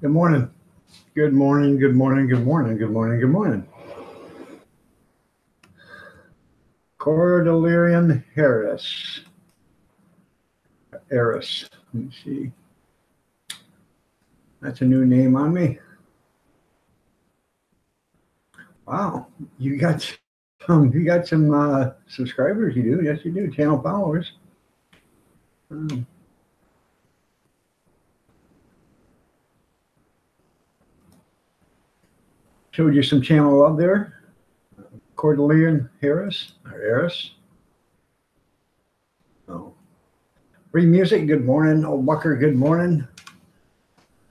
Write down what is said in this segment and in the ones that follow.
Good morning. Good morning. Good morning. Good morning. Good morning. Good morning. Cordillerian Harris. Eris. Let me see. That's a new name on me. Wow. You got some subscribers. You do. Yes, you do. Channel followers. Um, Showed you some channel love there. Cordillerian Harris or Eris. Oh. Free music. Good morning. Old Bucker. Good morning.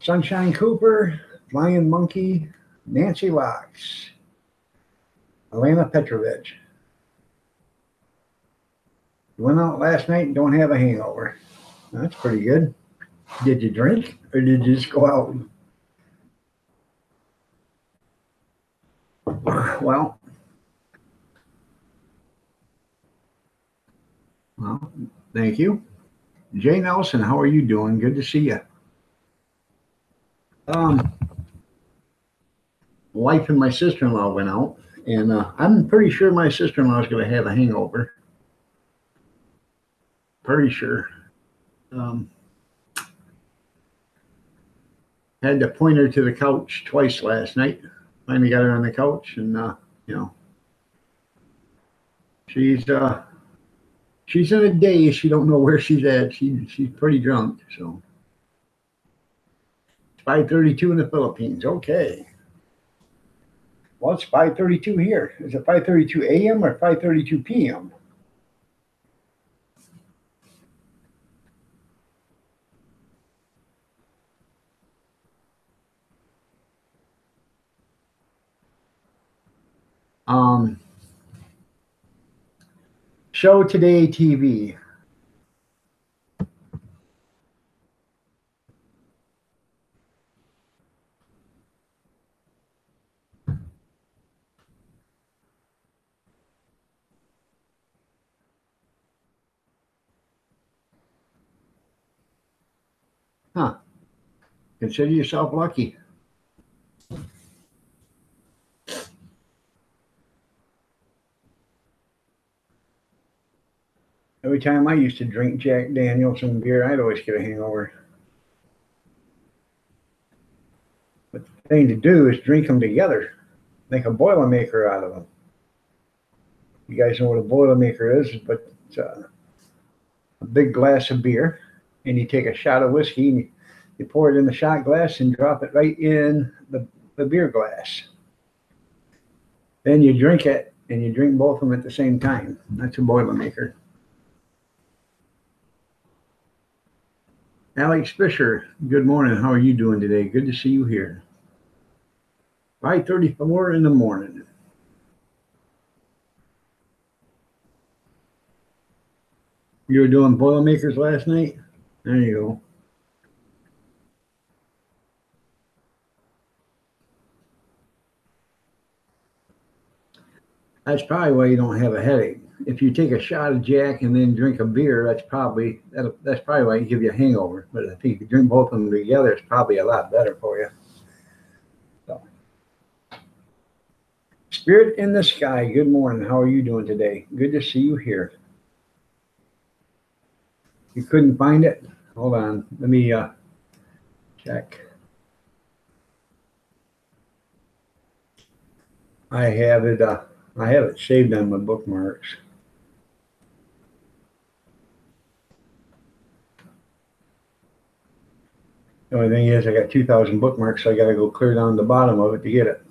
Sunshine Cooper. Lion Monkey. Nancy Locks. Elena Petrovich. Went out last night and don't have a hangover. That's pretty good. Did you drink or did you just go out? Well, well, thank you. Jay Nelson, how are you doing? Good to see you. Um, Wife and my sister-in-law went out, and I'm pretty sure my sister-in-law is going to have a hangover. Pretty sure. Um, Had to point her to the couch twice last night. Finally got her on the couch, and you know, she's she's in a daze. She don't know where she's at. She's pretty drunk. So 5:32 in the Philippines. Okay. Well, it's 5:32 here. Is it 5:32 a.m. or 5:32 p.m.? Um, Show Today TV. Huh. Consider yourself lucky. Every time I used to drink Jack Daniels and beer, I'd always get a hangover. But the thing to do is drink them together. Make a Boilermaker out of them. You guys know what a Boilermaker is, but it's a big glass of beer, and you take a shot of whiskey and you pour it in the shot glass and drop it right in the beer glass. Then you drink it, and you drink both of them at the same time. That's a Boilermaker. Alex Fisher, good morning. How are you doing today? Good to see you here. 5:34 in the morning. You were doing Boilermakers last night? There you go. That's probably why you don't have a headache. If you take a shot of Jack and then drink a beer, that's probably why you give you a hangover. But I think if you drink both of them together, it's probably a lot better for you. So, Spirit in the Sky, good morning. How are you doing today? Good to see you here. You couldn't find it? Hold on. Let me check. I have it. I have it saved on my bookmarks. The only thing is, I got 2,000 bookmarks, so I got to go clear down the bottom of it to get it.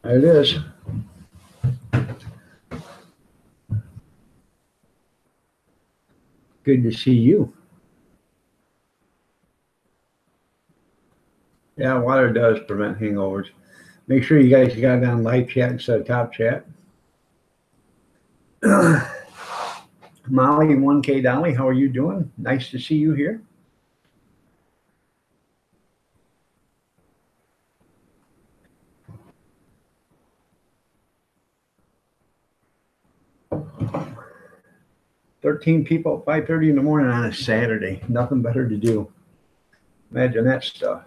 There it is. Good to see you. Yeah, water does prevent hangovers. Make sure you guys got it on live chat instead of top chat. Molly 1K Dolly, how are you doing? Nice to see you here. $13 people at 5:30 in the morning on a Saturday. Nothing better to do. Imagine that stuff.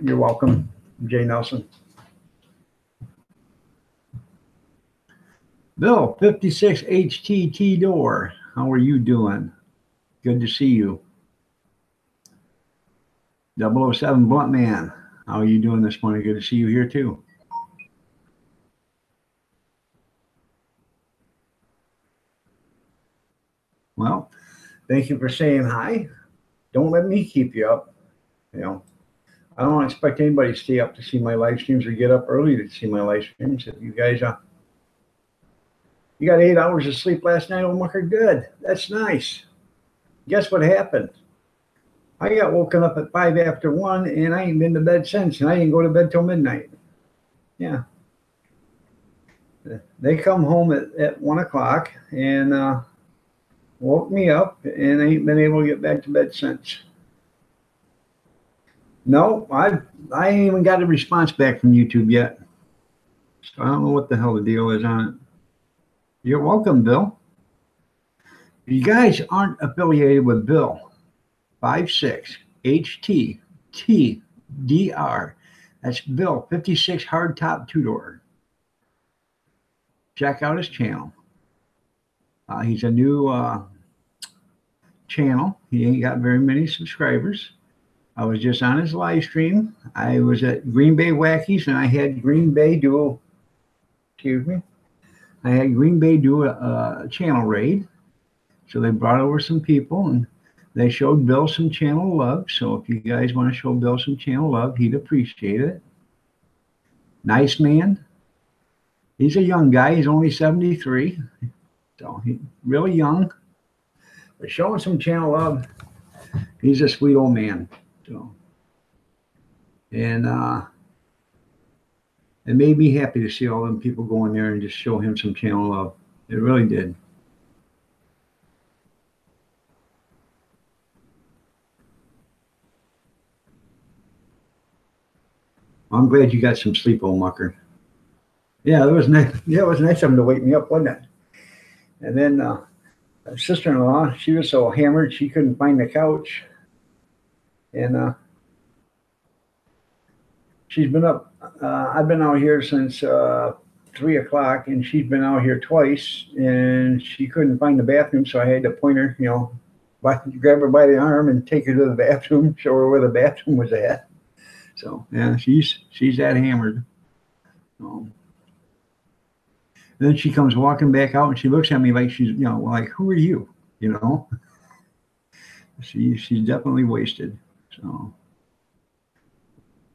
You're welcome, Jay Nelson. Bill, 56 HTT door. How are you doing? Good to see you. 007 Blunt Man. How are you doing this morning? Good to see you here too. Well, thank you for saying hi. Don't let me keep you up. You know, I don't expect anybody to stay up to see my live streams or get up early to see my live streams. If you guys, you got 8 hours of sleep last night, oh, Mucker, good. That's nice. Guess what happened? I got woken up at 5 after 1, and I ain't been to bed since, and I didn't go to bed till midnight. Yeah. They come home at 1 o'clock and woke me up, and I ain't been able to get back to bed since. No, I ain't even got a response back from YouTube yet. So I don't know what the hell the deal is on it. You're welcome, Bill. If you guys aren't affiliated with Bill, 56 HTTDR. That's Bill, 56 hardtop two-door. Check out his channel. He's a new channel. He ain't got very many subscribers. I was just on his live stream. I was at Green Bay Wackies, and I had Green Bay do, excuse me, I had Green Bay do a channel raid. So they brought over some people, and they showed Bill some channel love. So if you guys want to show Bill some channel love, he'd appreciate it. Nice man. He's a young guy. He's only 73. So he's really young. But showing some channel love, he's a sweet old man. So, and it made me happy to see all them people go in there and just show him some channel love. It really did. I'm glad you got some sleep, old Mucker. Yeah, it was nice. Yeah, it was nice of him to wake me up, wasn't it? And then sister-in-law, she was so hammered she couldn't find the couch, and she's been up. I've been out here since 3 o'clock, and she's been out here twice, and she couldn't find the bathroom, so I had to point her, grab her by the arm and take her to the bathroom, show her where the bathroom was at. So yeah, she's that hammered. Then she comes walking back out, and she looks at me like she's, like, who are you? She's definitely wasted. So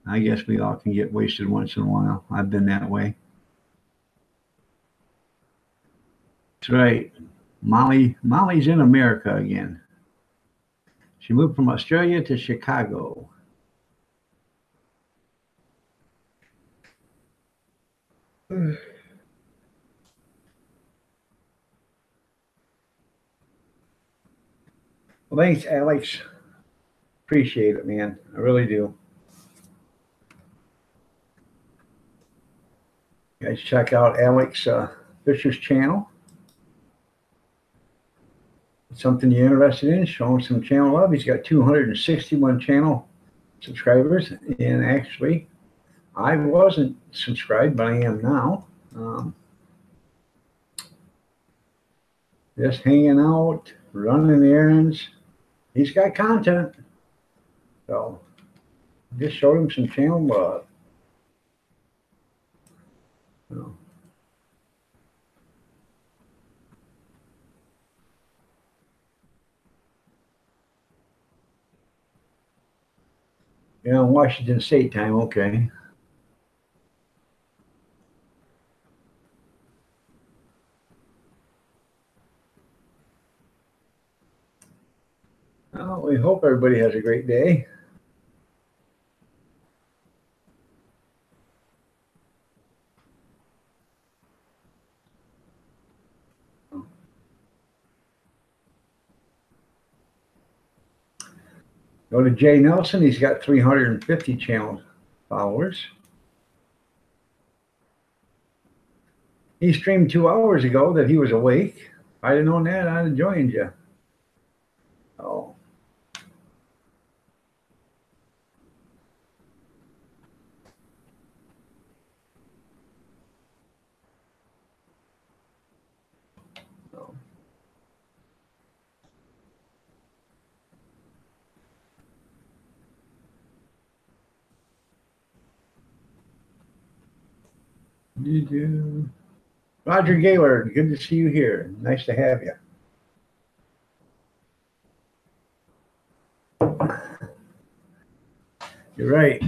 I guess we all can get wasted once in a while. I've been that way. That's right. Molly's in America again. She moved from Australia to Chicago. Well, thanks, Alex. Appreciate it, man. I really do. You guys check out Alex Fisher's channel. Something you're interested in, show him some channel love. He's got 261 channel subscribers, and actually, I wasn't subscribed, but I am now. Just hanging out, running errands. He's got content, so just showed him some channel love. Washington State time, okay. Well, we hope everybody has a great day. Go to Jay Nelson. He's got 350 channel followers. He streamed 2 hours ago that he was awake. If I'd have known that, I'd have joined you. Oh. So. Roger Gaylord, good to see you here. Nice to have you. You're right.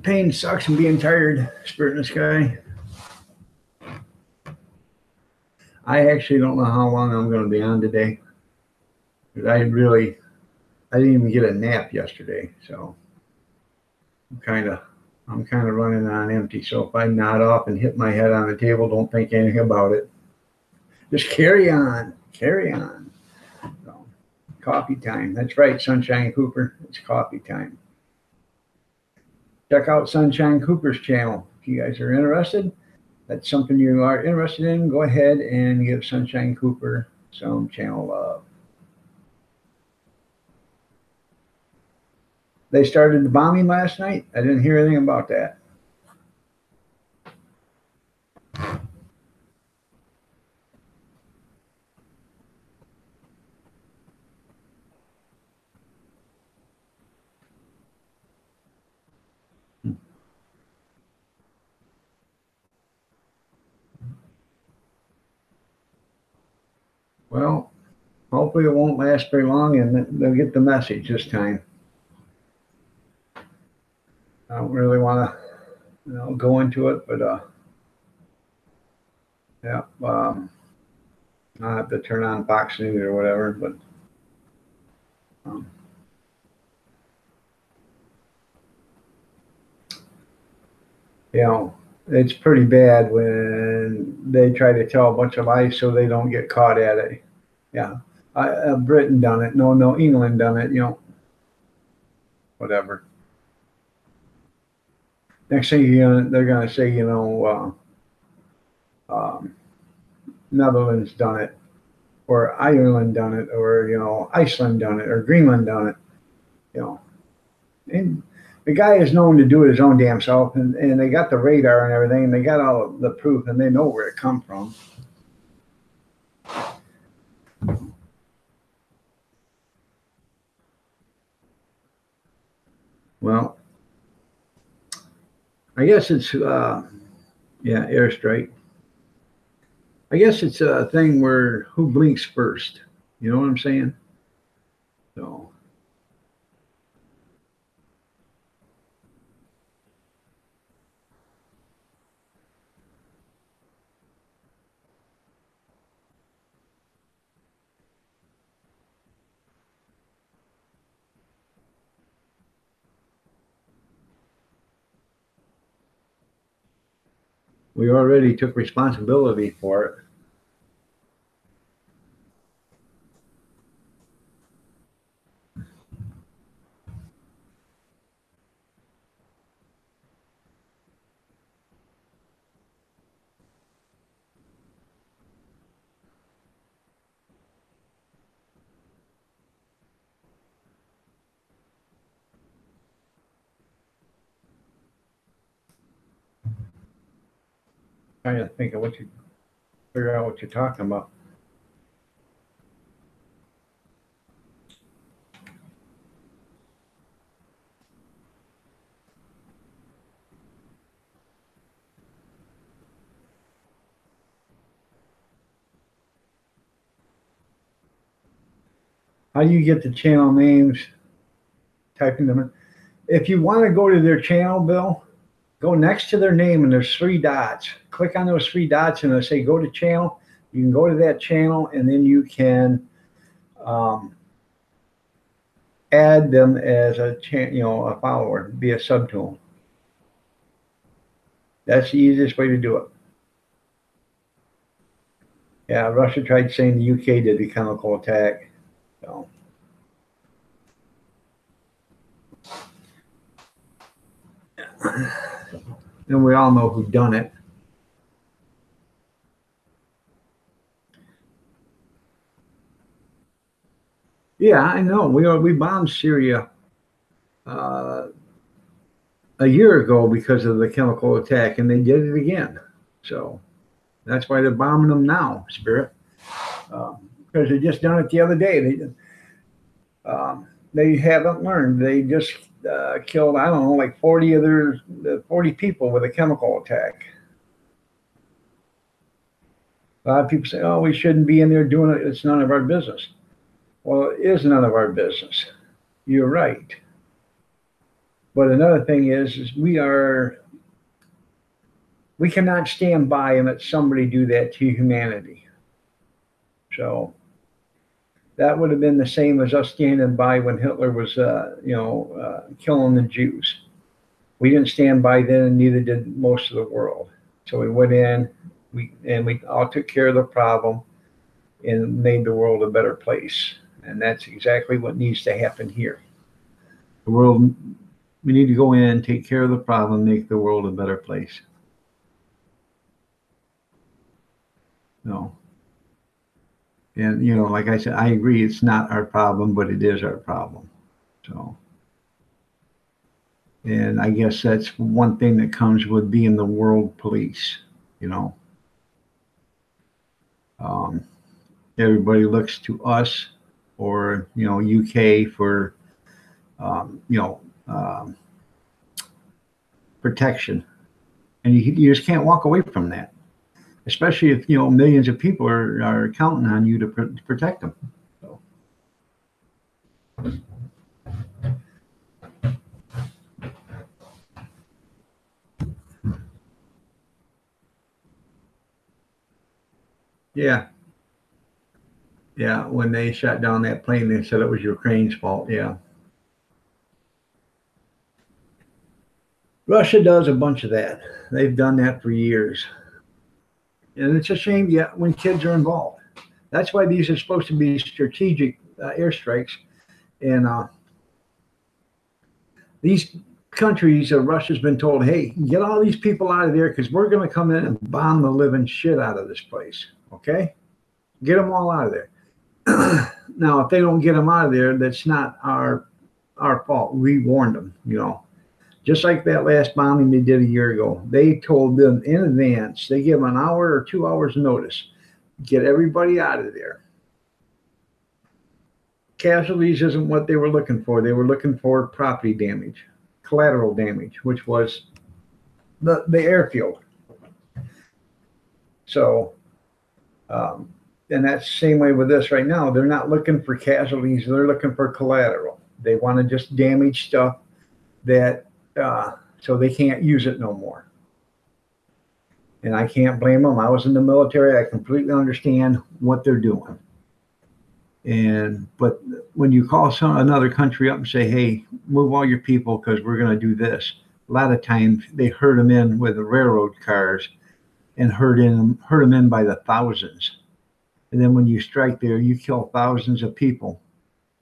Pain sucks and being tired, Spirit in the Sky. I actually don't know how long I'm going to be on today. I didn't even get a nap yesterday, so I'm kind of running on empty. So if I nod off and hit my head on the table, don't think anything about it. Just carry on. So, coffee time. That's right, Sunshine Cooper. It's coffee time. Check out Sunshine Cooper's channel if you guys are interested. That's something you are interested in. Go ahead and give Sunshine Cooper some channel love. They started the bombing last night. I didn't hear anything about that. Well, hopefully it won't last very long and they'll get the message this time. I don't really want to go into it, but yeah, I'll have to turn on Fox News or whatever, but it's pretty bad when they try to tell a bunch of lies so they don't get caught at it. Yeah, Britain done it. No, England done it. Whatever. Next thing they're going to say, Netherlands done it, or Ireland done it, or Iceland done it, or Greenland done it. And the guy is known to do it his own damn self, and they got the radar and everything, and they got all the proof, and they know where it come from. Well, I guess it's airstrike. I guess it's a thing where who blinks first. You know what I'm saying? So. We already took responsibility for it. Trying to think of figure out what you're talking about. How do you get the channel names? Typing them in. If you want to go to their channel, Bill, go next to their name and there's 3 dots. Click on those 3 dots and it'll say go to channel. You can go to that channel and then you can add them as a a follower, be a sub to them. That's the easiest way to do it. Yeah, Russia tried saying the UK did the chemical attack. So. And we all know who done it. Yeah, I know. We bombed Syria a year ago because of the chemical attack, and they did it again. So that's why they're bombing them now, Spirit. Because they just done it the other day. They haven't learned. They just killed, I don't know, like 40 people with a chemical attack. A lot of people say, "Oh, we shouldn't be in there doing it. It's none of our business." Well, it is none of our business. You're right. But another thing is we cannot stand by and let somebody do that to humanity. So that would have been the same as us standing by when Hitler was, killing the Jews. We didn't stand by then, and neither did most of the world. So we went in, we all took care of the problem and made the world a better place. And that's exactly what needs to happen here. The world, we need to go in, take care of the problem, make the world a better place. No. And, like I said, I agree it's not our problem, but it is our problem. So, and I guess that's one thing that comes with being the world police, everybody looks to us or, UK for, protection. And you just can't walk away from that, especially if millions of people are counting on you to protect them. So. Yeah, when they shot down that plane, they said it was Ukraine's fault. Yeah, Russia does a bunch of that. They've done that for years, and it's a shame. Yeah, when kids are involved, that's why these are supposed to be strategic airstrikes. And these countries, Russia's been told, "Hey, get all these people out of there because we're going to come in and bomb the living shit out of this place." Okay, get them all out of there. Now, if they don't get them out of there, that's not our fault. We warned them, Just like that last bombing they did a year ago, they told them in advance. They give them an hour or 2 hours notice. Get everybody out of there. Casualties isn't what they were looking for. They were looking for property damage, collateral damage, which was the airfield. So, and that's the same way with this right now. They're not looking for casualties. They're looking for collateral. They want to just damage stuff that so they can't use it no more. And I can't blame them. I was in the military. I completely understand what they're doing. But when you call another country up and say, "Hey, move all your people because we're going to do this," a lot of times they herd them in with the railroad cars and herd them in by the thousands. And then when you strike there, you kill thousands of people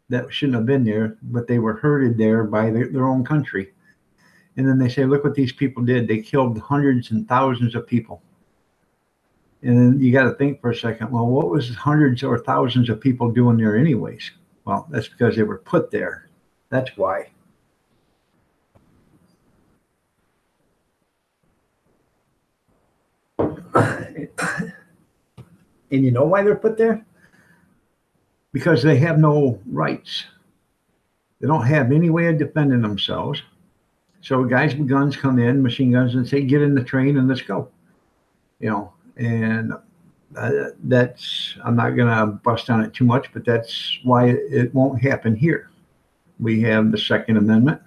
that shouldn't have been there, but they were herded there by their own country. And then they say, "Look what these people did. They killed hundreds and thousands of people." And then you got to think for a second, well, what was hundreds or thousands of people doing there anyways? Well, that's because they were put there. That's why. And you know why they're put there? Because they have no rights. They don't have any way of defending themselves. So guys with guns come in, machine guns, and say, "Get in the train and let's go." And that's, I'm not going to bust on it too much, but that's why it won't happen here. We have the Second Amendment.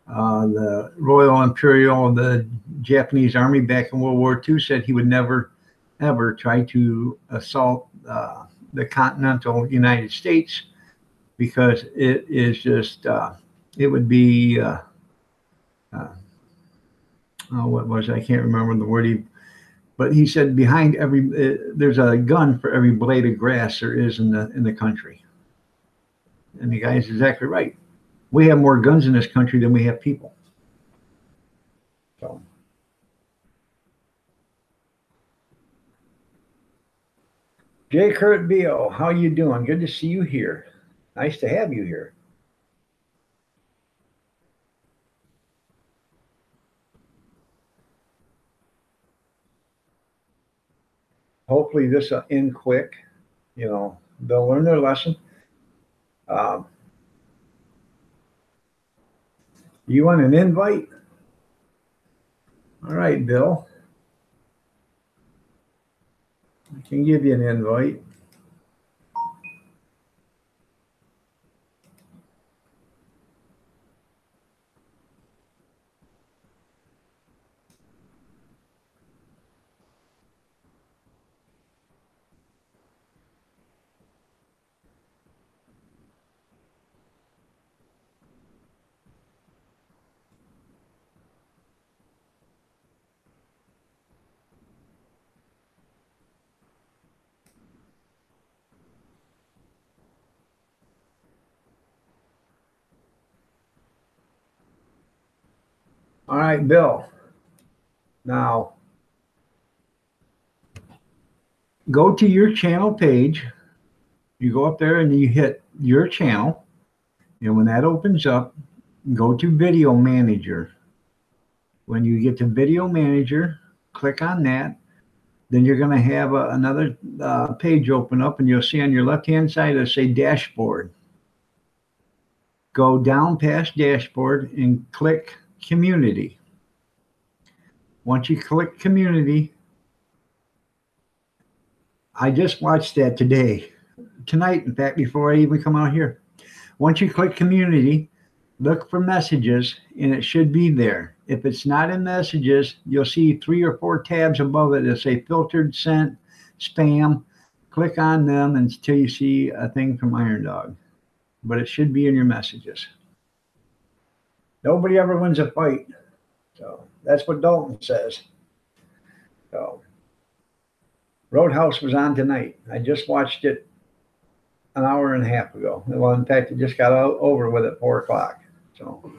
The Royal Imperial, the Japanese Army back in World War II said he would never, ever try to assault the continental United States because it is just, it would be, uh, oh, what was it? I can't remember the word but he said behind every, there's a gun for every blade of grass there is in the country. And the guy is exactly right. We have more guns in this country than we have people. So. J. Kurt B.O., how you doing? Good to see you here. Nice to have you here. Hopefully this will end quick. You know, they'll learn their lesson. You want an invite? All right, Bill. I can give you an invite. All right, Bill. Now, go to your channel page. You go up there and you hit your channel. And when that opens up, go to Video Manager. When you get to Video Manager, click on that. Then you're going to have another page open up, and you'll see on your left-hand side, it'll say Dashboard. Go down past Dashboard and click Community. Once you click Community, I just watched that tonight, in fact, before I even come out here. Once you click Community, look for Messages, and it should be there. If it's not in Messages, you'll see 3 or 4 tabs above it that say Filtered, Sent, Spam. Click on them until you see a thing from Iron Dog. But it should be in your Messages. Nobody ever wins a fight. So that's what Dalton says. So Roadhouse was on tonight. I just watched it an hour and a half ago. Well, in fact, it just got over with at 4 o'clock. So.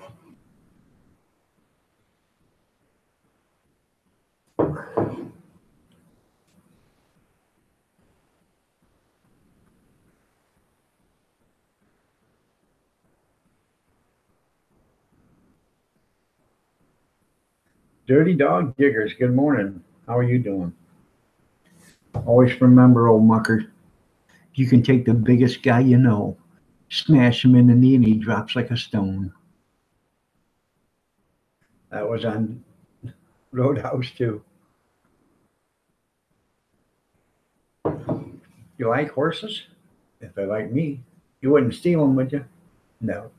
Dirty Dog Diggers, good morning. How are you doing? Always remember, old mucker, you can take the biggest guy you know, smash him in the knee, and he drops like a stone. That was on Roadhouse too. You like horses? If they like me, you wouldn't steal them, would you? No.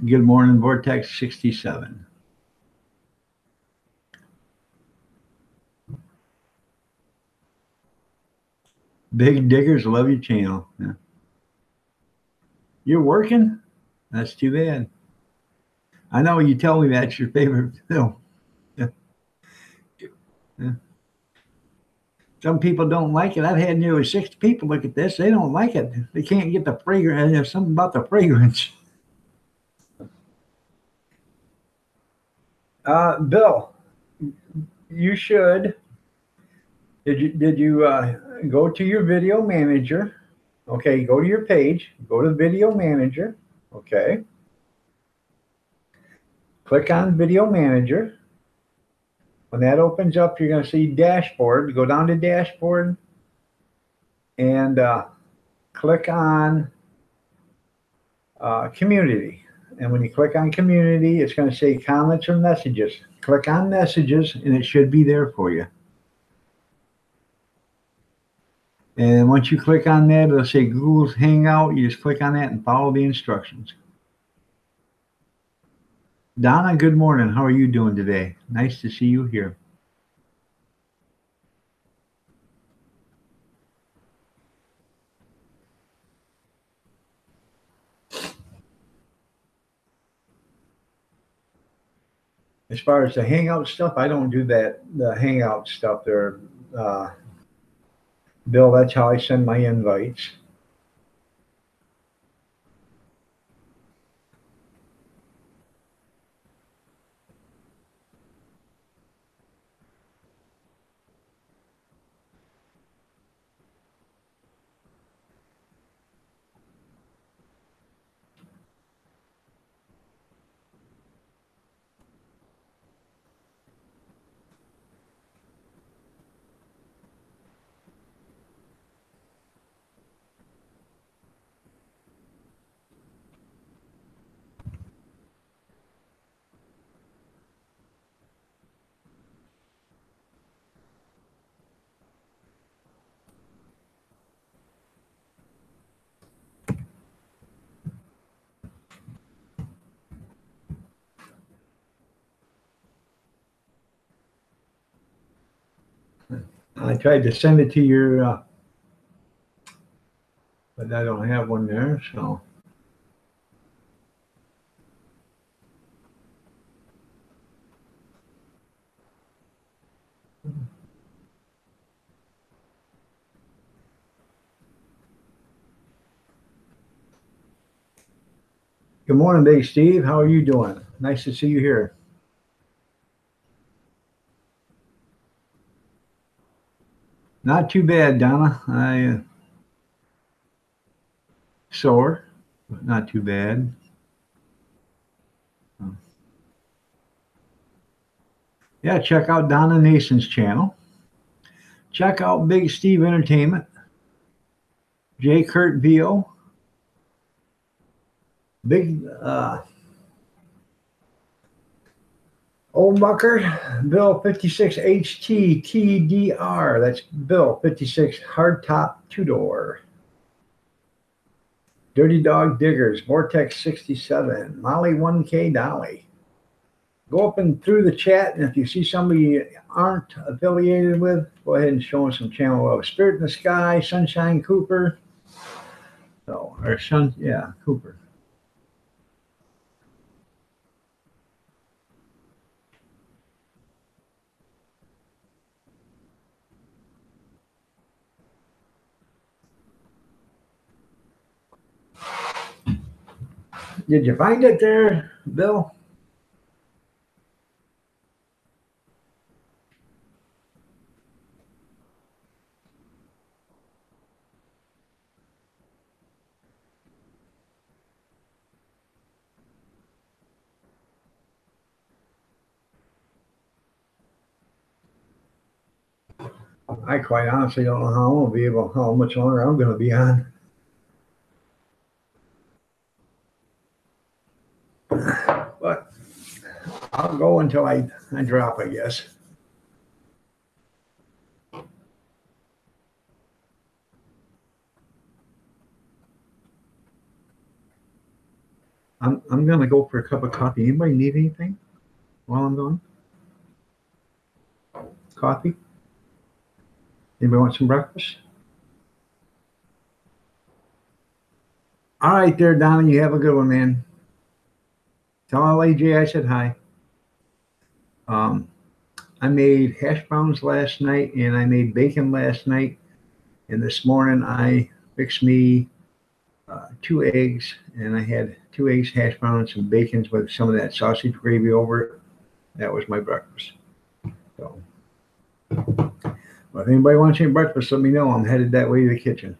Good morning, Vortex 67. Big Diggers, love your channel. Yeah. You're working? That's too bad. I know you tell me that's your favorite film. Yeah. Yeah. Some people don't like it. I've had nearly 60 people look at this. They don't like it. They can't get the fragrance. There's something about the fragrance. Bill, you should. Did you go to your Video Manager? Okay, go to your page. Go to Video Manager. Okay. Click on Video Manager. When that opens up, you're going to see Dashboard. Go down to Dashboard and click on Community. And when you click on Community, it's going to say Comments or Messages. Click on Messages, and it should be there for you. And once you click on that, it'll say Google's Hangout. You just click on that and follow the instructions. Donna, good morning. How are you doing today? Nice to see you here. As far as the hangout stuff, I don't do that. The hangout stuff there, Bill. That's how I send my invites. I tried to send it to your, but I don't have one there. So good morning, Big Steve. How are you doing? Nice to see you here. Not too bad, Donna. I sore, but not too bad. Yeah, check out Donna Nason's channel. Check out Big Steve Entertainment, J. Kurt VO, Big Old Bucker, Bill 56 HT TDR. That's Bill 56 Hardtop Two Door. Dirty Dog Diggers, Vortex 67, Molly 1K Dolly. Go up and through the chat, and if you see somebody you aren't affiliated with, go ahead and show them some channel love. Spirit in the Sky, Sunshine Cooper. So, or Sun, yeah, Cooper. Did you find it there, Bill? I quite honestly don't know how I'm gonna be able, how much longer I'm gonna be on. But I'll go until I drop, I guess. I'm gonna go for a cup of coffee. Anybody need anything while I'm gone? Coffee? Anybody want some breakfast? All right, there, Donna. You have a good one, man. Tell LAJ I said hi. I made hash browns last night, and I made bacon last night. And this morning I fixed me 2 eggs, and I had 2 eggs, hash browns, and bacons with some of that sausage gravy over it. That was my breakfast. So, well, if anybody wants any breakfast, let me know. I'm headed that way to the kitchen.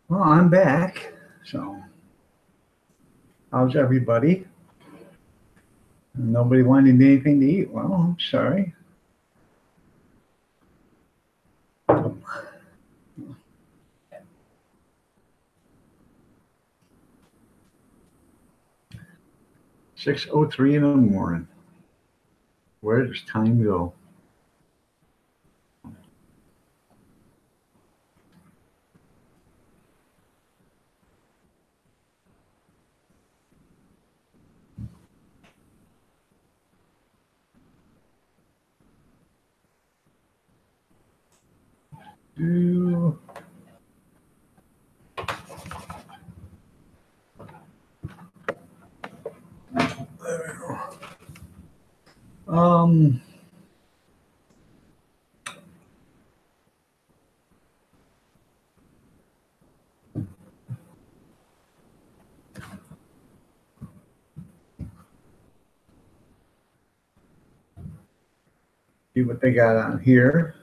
Well, I'm back. So, how's everybody? Nobody wanted anything to eat. Well, I'm sorry. 6:03 in the morning. Where does time go? Do um see what they got on here.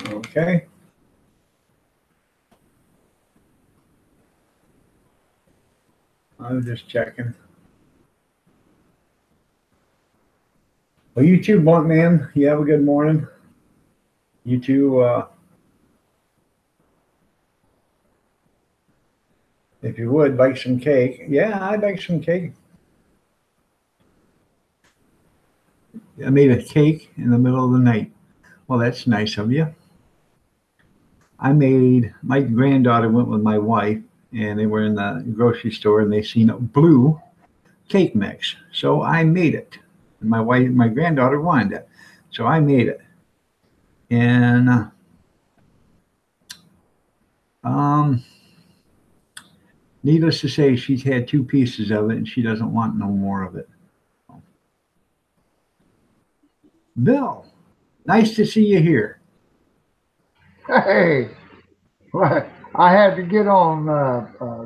Okay. I'm just checking. Well, you too, Blunt Man. You have a good morning. You too. If you would like some cake. Yeah, I'd like some cake. I made a cake in the middle of the night. Well, that's nice of you. My granddaughter went with my wife and they were in the grocery store and they seen a blue cake mix. So I made it. And my granddaughter wanted it. So I made it. And um, needless to say, she's had 2 pieces of it and she doesn't want no more of it. Bill, nice to see you here. Hey, well, I had to get on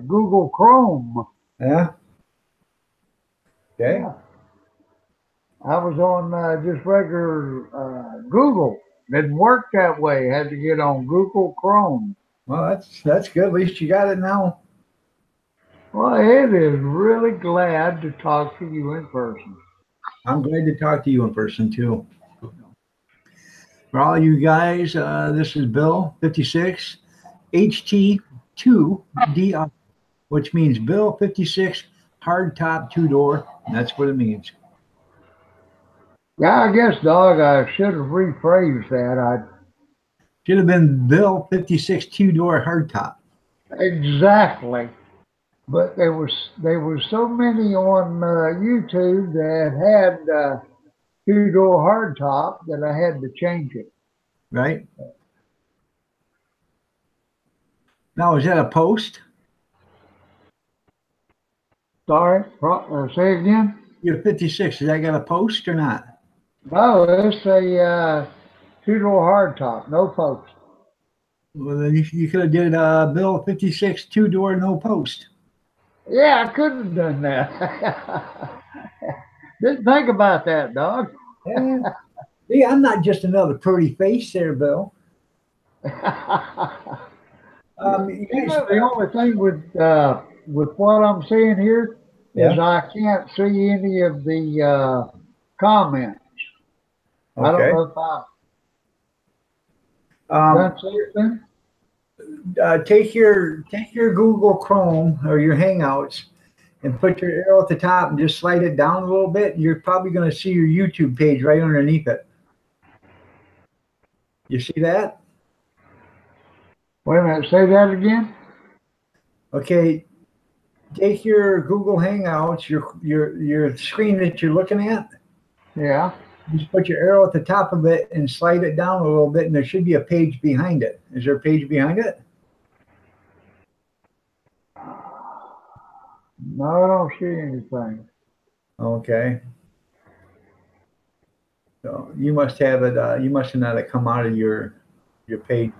Google Chrome. Yeah. Okay. Yeah, I was on just regular Google. Didn't work that way. Had to get on Google Chrome. Well, that's good. At least you got it now. Well, it is really glad to talk to you in person. I'm glad to talk to you in person too. For all you guys, this is Bill 56 HT2DR, which means Bill 56 hard top 2 door. That's what it means. Yeah, I guess, dog, I should have rephrased that. Should have been Bill 56 2 door hard top. Exactly. But there was so many on YouTube that had two-door hardtop that I had to change it. Right? Now, is that a post? Sorry, say again. You're 56. Is that got a post or not? No, it's a two-door hardtop, no post. Well, then you could have did Bill 56 2 door no post. Yeah, I could have done that. Didn't think about that, dog. Yeah. See, I'm not just another pretty face there, Bill. You You guys, know, the only thing with what I'm seeing here is yeah. I can't see any of the comments. I don't Okay. know if I've Um, done something. take your Google Chrome or your Hangouts and put your arrow at the top and just slide it down a little bit. You're probably going to see your YouTube page right underneath it. You see that? Wait a minute, say that again. Okay. Take your Google Hangouts, your screen that you're looking at. Yeah. Just put your arrow at the top of it and slide it down a little bit, and there should be a page behind it. Is there a page behind it? No, I don't see anything. Okay. So you must have it. You must have not have come out of your. your page.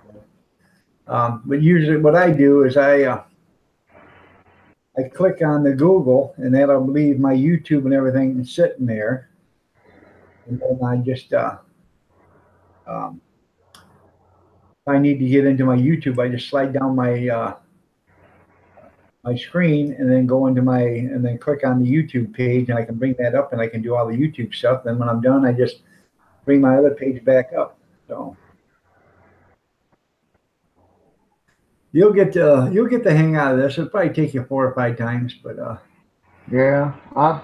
But usually what I do is I click on the Google, and that'll leave my YouTube and everything sitting there. And then I just, if I need to get into my YouTube, I just slide down my screen and then go into and then click on the YouTube page, and I can bring that up and I can do all the YouTube stuff. Then when I'm done, I just bring my other page back up. So you'll get the hang out of this. It'll probably take you 4 or 5 times, but Yeah, I'll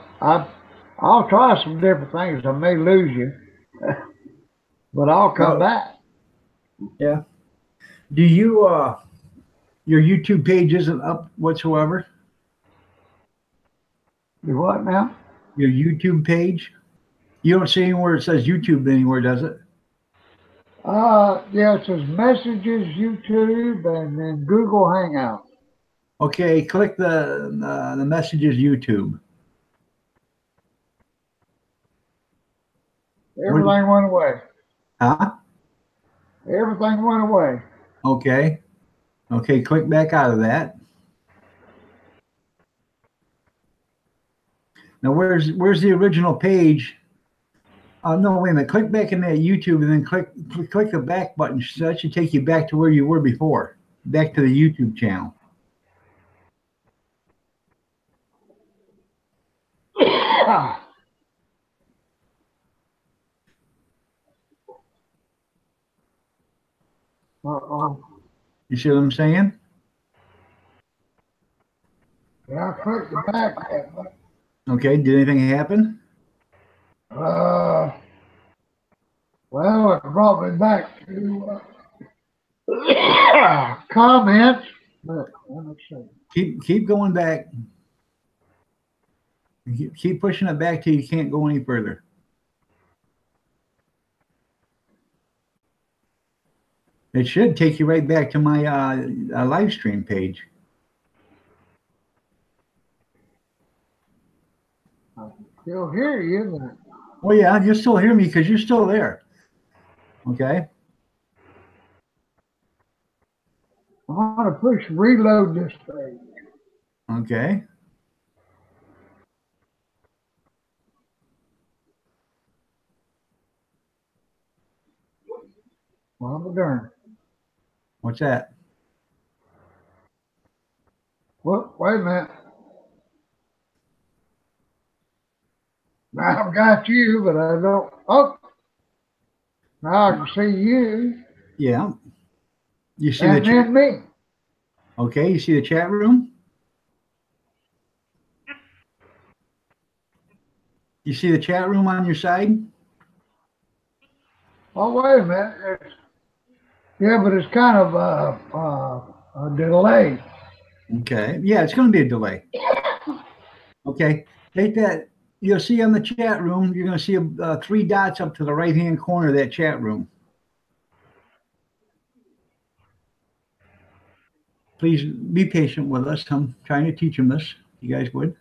try some different things. I may lose you, but I'll come back. Yeah. Do you your YouTube page isn't up whatsoever? You what now? Your YouTube page? You don't see anywhere it says YouTube anywhere, does it? Yeah, it says Messages, YouTube, and then Google Hangouts. Okay, click the Messages YouTube. Everything went away. Huh? Everything went away. Okay. Okay, click back out of that. Now where's the original page? No, wait a minute. Click back in that YouTube and then click the back button. So that should take you back to where you were before. Back to the YouTube channel. Uh-oh. You see what I'm saying? Yeah, I clicked the back button. Okay, did anything happen? Well, it brought me back to comments. But let me see. Keep going back. Keep pushing it back till you can't go any further. It should take you right back to my live stream page. I can still hear you. But Oh yeah, you still hear me because you're still there. Okay. I want to push reload this page. Okay. Well, darn. What's that? Well, wait a minute. Now I've got you, but I don't. Oh, now I can see you. Yeah. You see And then me. Okay, you see the chat room? You see the chat room on your side? Oh, wait a minute. Yeah, but it's kind of a delay. Okay. Yeah, it's going to be a delay. Okay. Take that. You'll see on the chat room, you're going to see 3 dots up to the right-hand corner of that chat room. Please be patient with us. I'm trying to teach them this. You guys would.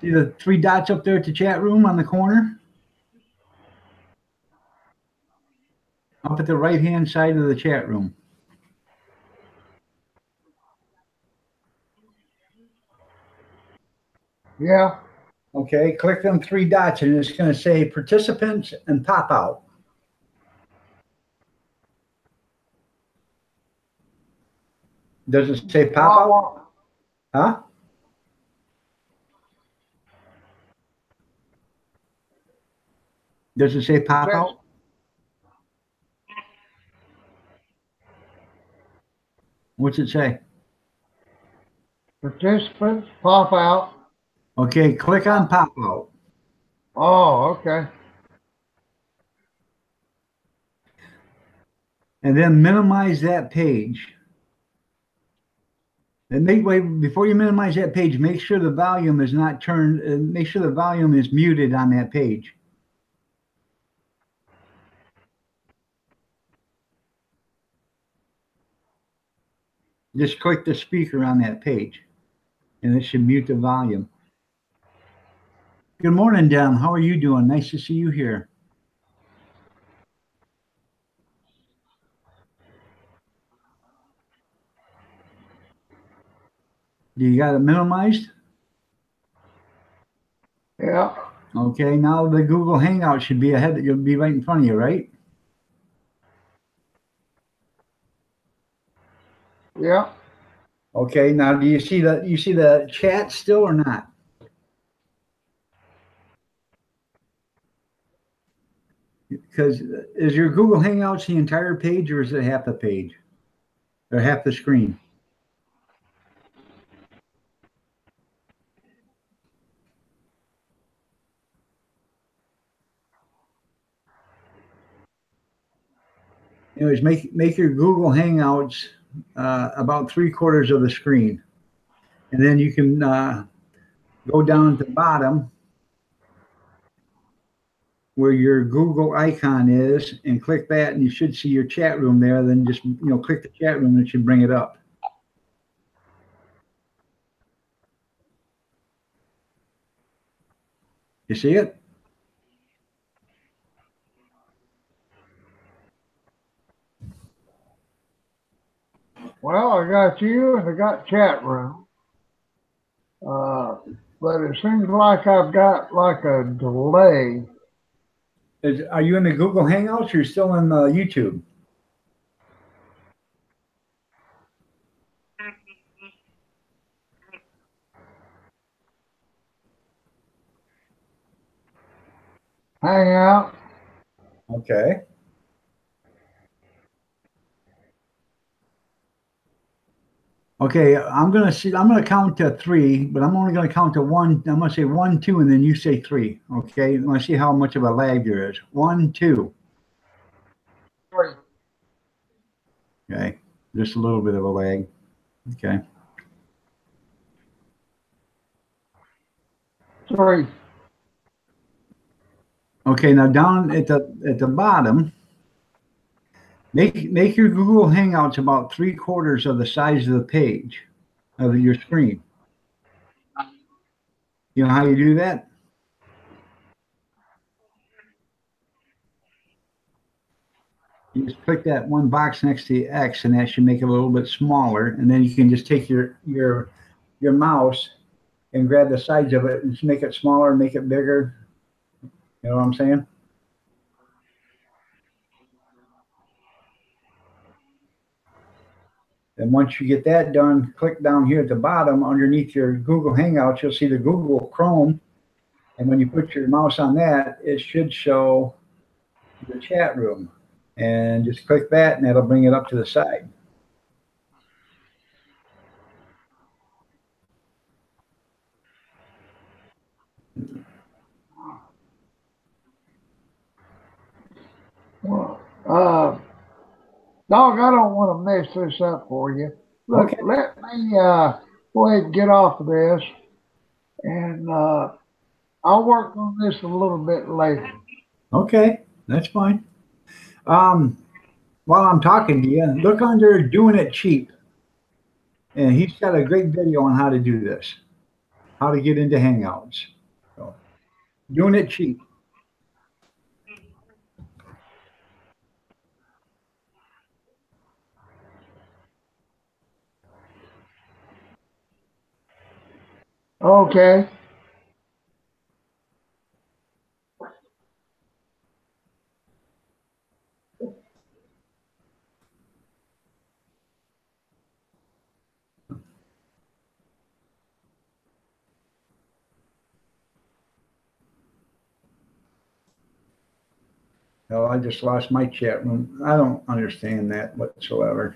See the 3 dots up there at the chat room on the corner? Up at the right-hand side of the chat room. Yeah. Okay, click them 3 dots and it's going to say participants and pop out. Does it say pop out? Huh? Does it say pop out? What's it say? Participants pop out. Okay, click on pop out. Oh, okay. And then minimize that page. And before you minimize that page, make sure the volume is not turned, make sure the volume is muted on that page. Just click the speaker on that page and it should mute the volume. Good morning, Don. How are you doing? Nice to see you here. Do you got it minimized? Yeah. Okay, now the Google Hangout should be ahead. You'll be right in front of you, right? Yeah. Okay, now do you see the chat still or not? Because is your Google Hangouts the entire page or is it half the page? Or half the screen? Anyways, make your Google Hangouts about 3/4 of the screen. And then you can go down to the bottom where your Google icon is and click that, and you should see your chat room there. Then just click the chat room, and it should bring it up. You see it? Well, I got you and I got chat room. But it seems like I've got like a delay. Are you in the Google Hangouts or you're still in YouTube? Hangout. Okay. Okay, I'm gonna count to three, but I'm only gonna count to one. I'm gonna say 1, 2, and then you say three. Okay, I'm gonna see how much of a lag there is. 1, 2. 3. Okay, just a little bit of a lag. Okay. 3. Okay, now down at the bottom, make your Google Hangouts about 3/4 of the size of the page of your screen. You know how you do that? You just click that one box next to the X, and that should make it a little bit smaller. And then you can just take your mouse and grab the sides of it and just make it smaller, make it bigger. You know what I'm saying? And once you get that done, click down here at the bottom underneath your Google Hangouts. You'll see the Google Chrome. And when you put your mouse on that, it should show the chat room. And just click that, and that'll bring it up to the side. Well, dog, I don't want to mess this up for you. Look, Okay. let me go ahead and get off of this, and I'll work on this a little bit later. Okay, that's fine. While I'm talking to you, look under Doing It Cheap. And he's got a great video on how to do this, how to get into Hangouts. So, Doing It Cheap. Okay. Oh, I just lost my chat room. I don't understand that whatsoever.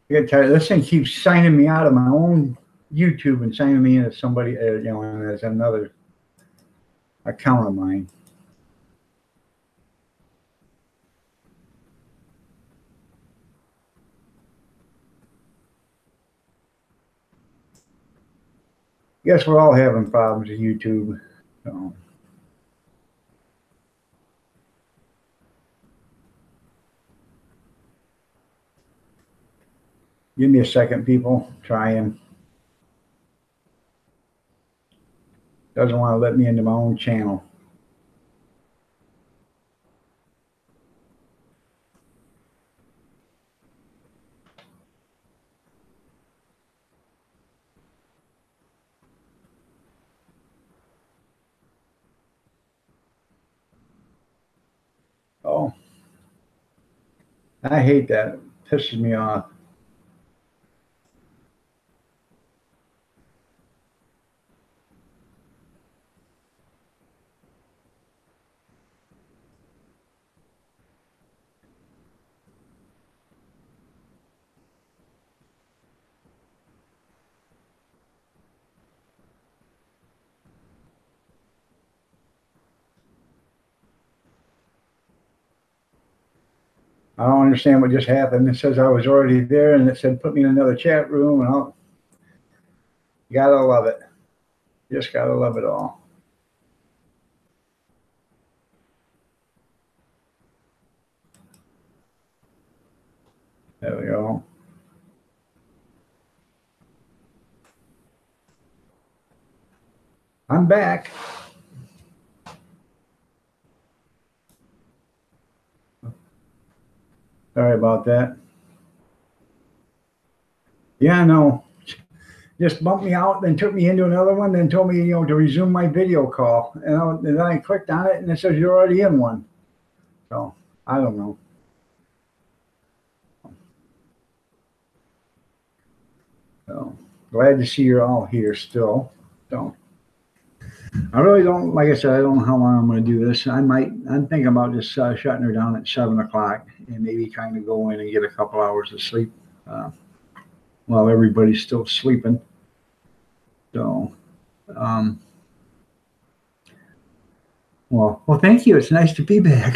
I get tired. This thing keeps signing me out of my own YouTube and signing me into somebody, and as another account of mine. Guess we're all having problems with YouTube. So. Give me a second, people. Trying. Doesn't want to let me into my own channel. Oh, I hate that. It pisses me off. I don't understand what just happened. It says I was already there, and it said put me in another chat room, and you gotta love it. You just gotta love it all. There we go. I'm back. Sorry about that. Yeah, no. Just bumped me out, then took me into another one, then told me, to resume my video call. And then I clicked on it, and it says you're already in one. So I don't know. So glad to see you're all here still. So I really don't, like I said, I don't know how long I'm going to do this. I'm thinking about just shutting her down at 7 o'clock and maybe kind of go in and get a couple hours of sleep while everybody's still sleeping. So, well, thank you. It's nice to be back.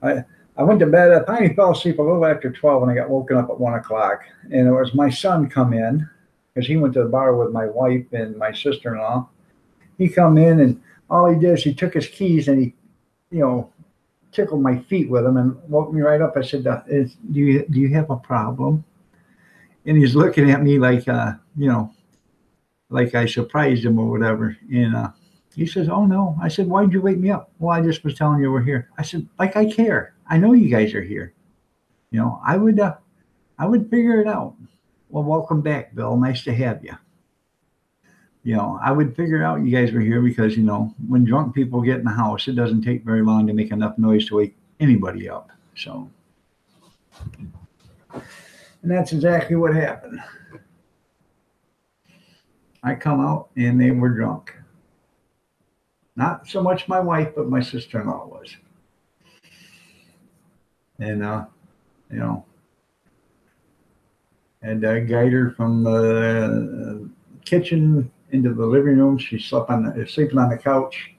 I went to bed. I finally fell asleep a little after 12 and I got woken up at 1 o'clock. And it was my son come in because he went to the bar with my wife and my sister-in-law. He come in and all he did is he took his keys and he, tickled my feet with them and woke me right up. I said, do you have a problem? And he's looking at me like, like I surprised him or whatever. And he says, oh, no. I said, why'd you wake me up? Well, I just was telling you we're here. I said, like I care. I know you guys are here. I would figure it out. Well, welcome back, Bill. Nice to have you. I would figure out you guys were here because, when drunk people get in the house, it doesn't take very long to make enough noise to wake anybody up. So, and that's exactly what happened. I come out and they were drunk. Not so much my wife, but my sister-in-law was. And, and I guided her from the kitchen into the living room. She sleeping on the couch.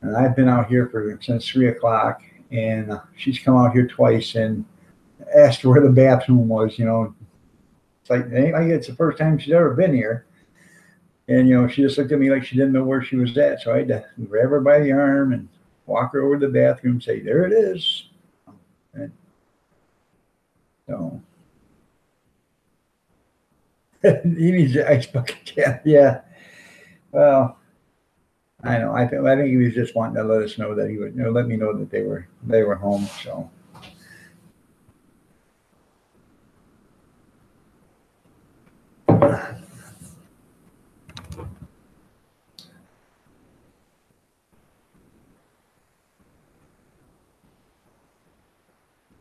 And I've been out here since 3 o'clock. And she's come out here twice and asked her where the bathroom was. It's like, it's the first time she's ever been here. And, she just looked at me like she didn't know where she was at. So I had to grab her by the arm and walk her over to the bathroom and say, there it is. And so he needs the ice bucket. Yeah. Well, I know. I think he was just wanting to let us know that he would, let me know that they were home. So.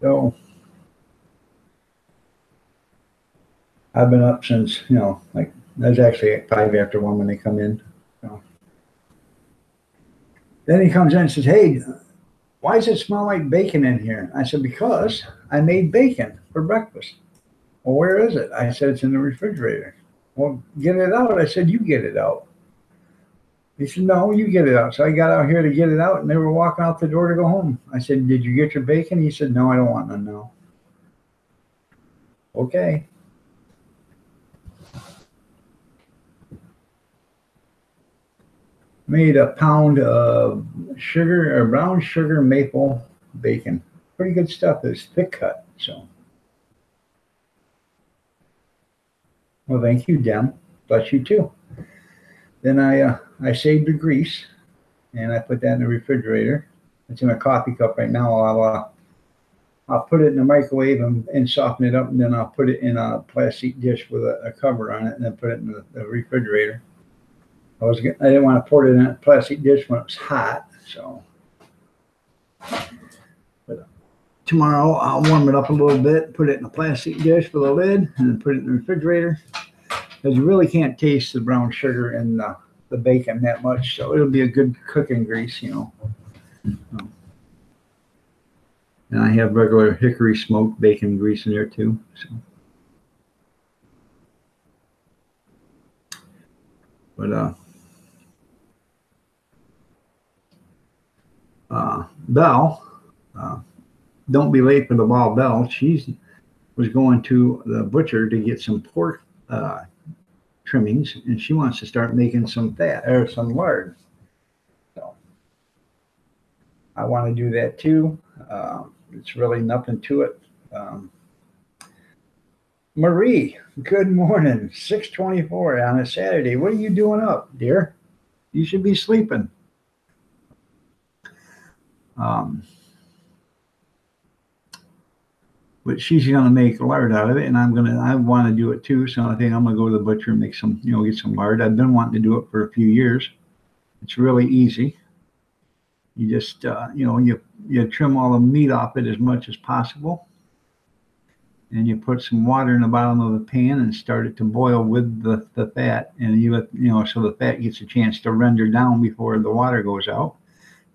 So I've been up since, like that's actually at 5 after 1 when they come in. So. Then he comes in and says, hey, why does it smell like bacon in here? I said, because I made bacon for breakfast. Well, where is it? I said, it's in the refrigerator. Well, get it out. I said, you get it out. He said, no, you get it out. So I got out here to get it out, and they were walking out the door to go home. I said, did you get your bacon? He said, no, I don't want none now. Okay. Made a pound of sugar or brown sugar maple bacon. Pretty good stuff. It's thick cut. So, well, thank you, Dem. Bless you too. Then I I saved the grease, and I put that in the refrigerator. It's in a coffee cup right now. I'll put it in the microwave and soften it up, and then I'll put it in a plastic dish with a cover on it, and then put it in the refrigerator. I didn't want to pour it in a plastic dish when it was hot, so. But tomorrow I'll warm it up a little bit, put it in a plastic dish with a lid, and then put it in the refrigerator. Because you really can't taste the brown sugar in the bacon that much, so it'll be a good cooking grease, you know. And I have regular hickory smoked bacon grease in there too. So. But Belle, don't be late for the ball. Belle, she was going to the butcher to get some pork trimmings, and she wants to start making some fat or some lard. So I want to do that too. It's really nothing to it. Marie, good morning. 6:24 on a Saturday. What are you doing up, dear? You should be sleeping. But she's gonna make lard out of it, and I want to do it too. So I think I'm gonna go to the butcher and make some, get some lard. I've been wanting to do it for a few years. It's really easy. You just, you trim all the meat off it as much as possible. And you put some water in the bottom of the pan and start it to boil with the fat. And so the fat gets a chance to render down before the water goes out.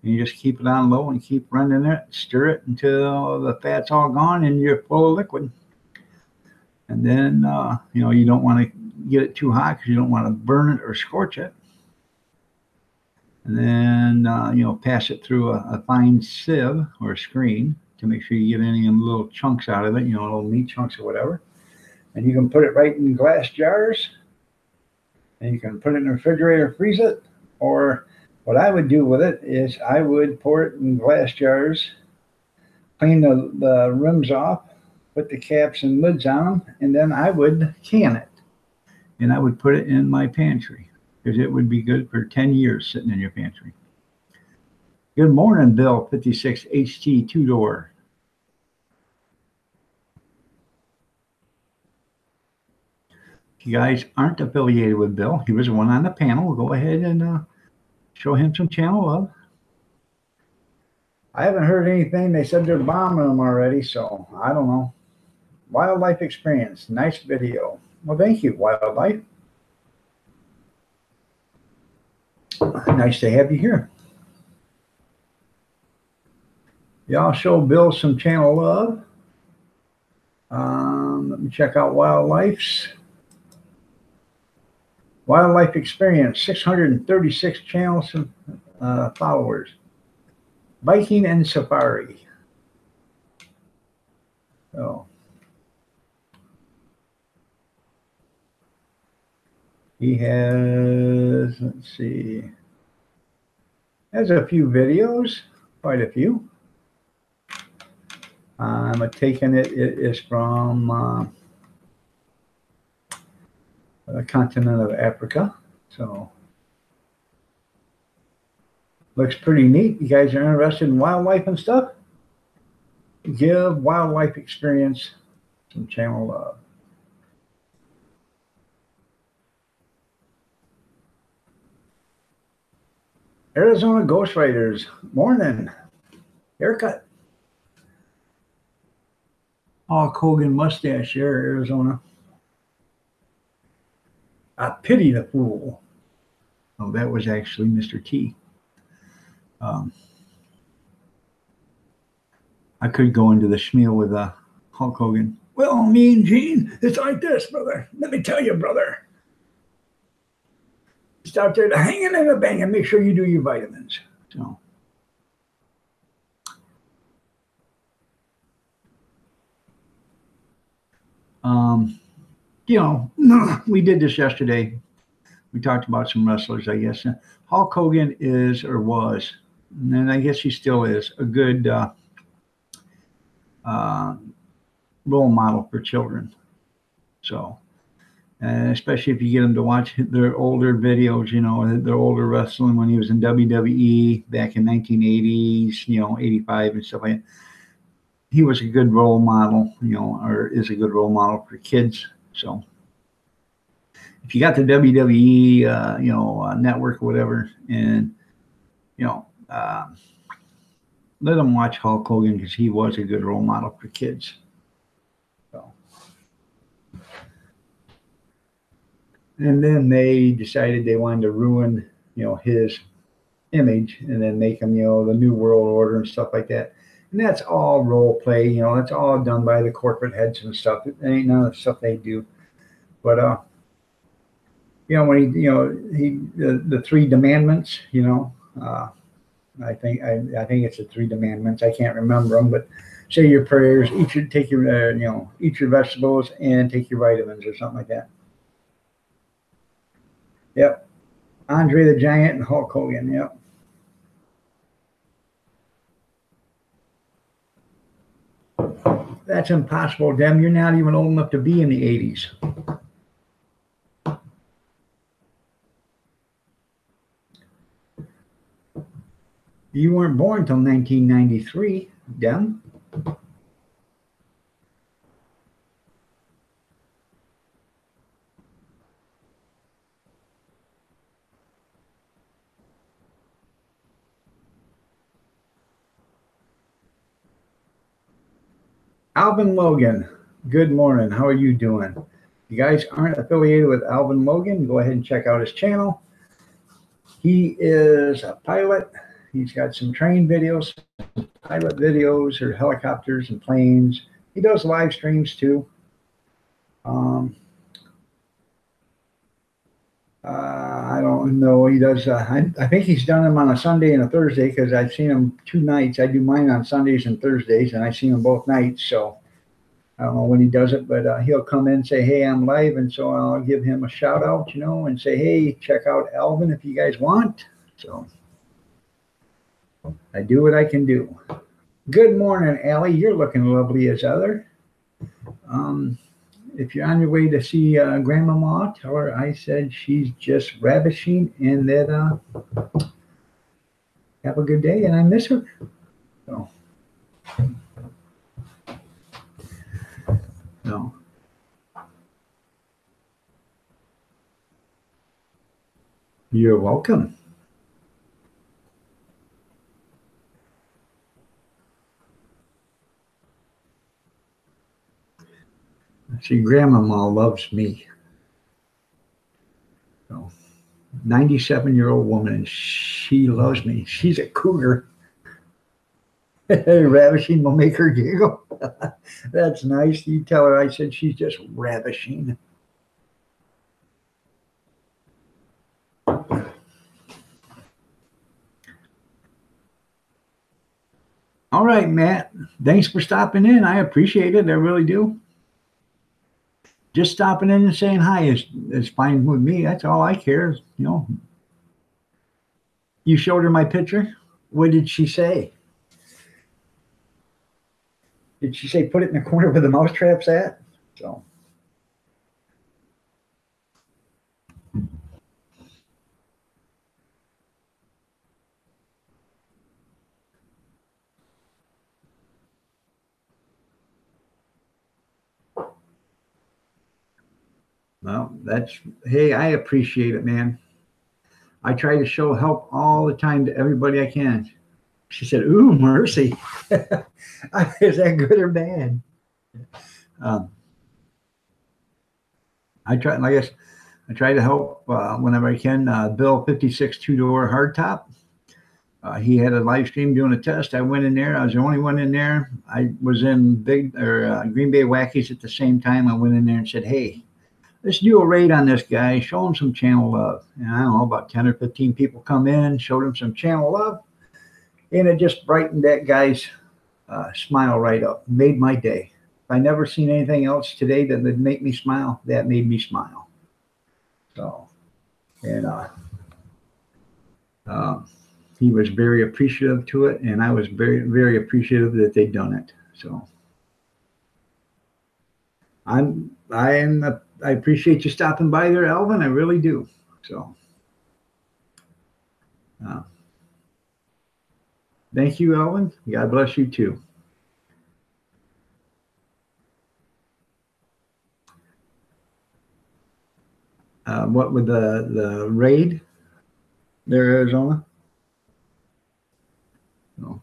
And you just keep it on low and keep rendering it, stir it until the fat's all gone and you're full of liquid. And then, you don't want to get it too hot because you don't want to burn it or scorch it. And then, pass it through a fine sieve or a screen to make sure you get any of the little chunks out of it, little meat chunks or whatever. And you can put it right in glass jars. And you can put it in the refrigerator, freeze it. Or what I would do with it is I would pour it in glass jars, clean the rims off, put the caps and lids on, and then I would can it. And I would put it in my pantry. Because it would be good for 10 years sitting in your pantry. Good morning, Bill 56 HT 2-door. If you guys aren't affiliated with Bill, he was the one on the panel. We'll go ahead and show him some channel love. I haven't heard anything. They said they're bombing them already, so I don't know. Wildlife Experience, nice video. Well, thank you, Wildlife. Nice to have you here. Y'all show Bill some channel love. Let me check out Wildlife's. Wildlife Experience, 636 channels and followers. Biking and safari. So he has, let's see, has a few videos, quite a few. I'm taking it is from the continent of Africa. So looks pretty neat. You guys are interested in wildlife and stuff? Give Wildlife Experience some channel love. Arizona Ghost Riders, morning. Haircut. Hulk Hogan mustache there, Arizona. I pity the fool. Oh, that was actually Mr. T. I could go into the schmeal with Hulk Hogan. Well, Mean Gene, it's like this, brother. Let me tell you, brother. Just out there to hanging and a banging. Make sure you do your vitamins. So. We did this yesterday. We talked about some wrestlers, I guess. Hulk Hogan is, or was, and I guess he still is, a good role model for children. So especially if you get them to watch their older videos, you know, their older wrestling when he was in WWE back in 1980s, you know, 85 and stuff like that. He was a good role model, you know, or is a good role model for kids. So if you got the WWE, you know, network or whatever, and, you know, let them watch Hulk Hogan because he was a good role model for kids. So. And then they decided they wanted to ruin, you know, his image and then make him, you know, the New World Order and stuff like that. And that's all role play, you know, that's all done by the corporate heads and stuff. It ain't none of the stuff they do. But, you know, when he, you know, the three demandments, you know, I think it's the three demandments. I can't remember them, but say your prayers, take your, you know, eat your vegetables and take your vitamins or something like that. Yep. Andre the Giant and Hulk Hogan. Yep. That's impossible, Dem. You're not even old enough to be in the 80s. You weren't born until 1993, Dem. Alvin Logan, good morning. How are you doing? If you guys aren't affiliated with Alvin Logan, go ahead and check out his channel. He is a pilot. He's got some train videos, pilot videos, or helicopters and planes. He does live streams too. I don't know. He does. I think he's done them on a Sunday and a Thursday because I've seen him 2 nights. I do mine on Sundays and Thursdays, and I've seen him both nights. So I don't know when he does it, but he'll come in and say, "Hey, I'm live," and so I'll give him a shout out, you know, and say, "Hey, check out Alvin if you guys want." So I do what I can do. Good morning, Allie. You're looking lovely as ever. If you're on your way to see Grandmama, tell her I said she's just ravishing and that have a good day and I miss her. So, no. You're welcome. See, Grandmama loves me. So, 97-year-old woman, she loves me. She's a cougar. Ravishing will make her giggle. That's nice. You tell her I said she's just ravishing. All right, Matt. Thanks for stopping in. I appreciate it. I really do. Just stopping in and saying hi is fine with me. That's all I care. You know. You showed her my picture. What did she say? Did she say put it in the corner where the mousetrap's at? So. Well, hey, I appreciate it, man. I try to show help all the time to everybody I can. She said, "Ooh, mercy." Is that good or bad? I try to help whenever I can. Bill 56 2-door hardtop. He had a live stream doing a test. I went in there. I was the only one in there. I was in Green Bay Wackies at the same time. I went in there and said, "Hey, let's do a raid on this guy. Show him some channel love." And I don't know, about 10 or 15 people come in, showed him some channel love, and it just brightened that guy's smile right up. Made my day. If I never seen anything else today that would make me smile, that made me smile. So, and he was very appreciative to it, and I was very, very appreciative that they'd done it. So, I'm I appreciate you stopping by there, Alvin. I really do. So, thank you, Alvin. God bless you too. What with the raid there, Arizona? No.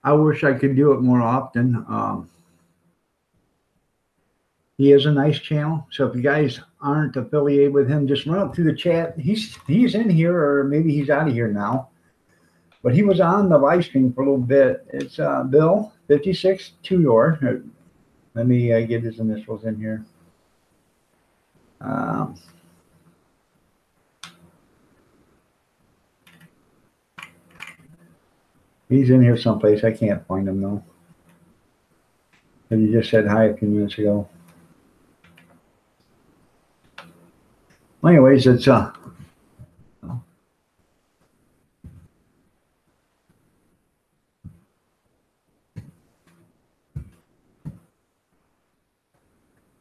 I wish I could do it more often. He is a nice channel. So if you guys aren't affiliated with him, just run up through the chat. He's in here, or maybe he's out of here now. But he was on the live stream for a little bit. It's Bill 56 Tudor. Let me get his initials in here. He's in here someplace. I can't find him though. And he just said hi a few minutes ago. Well, anyways, it's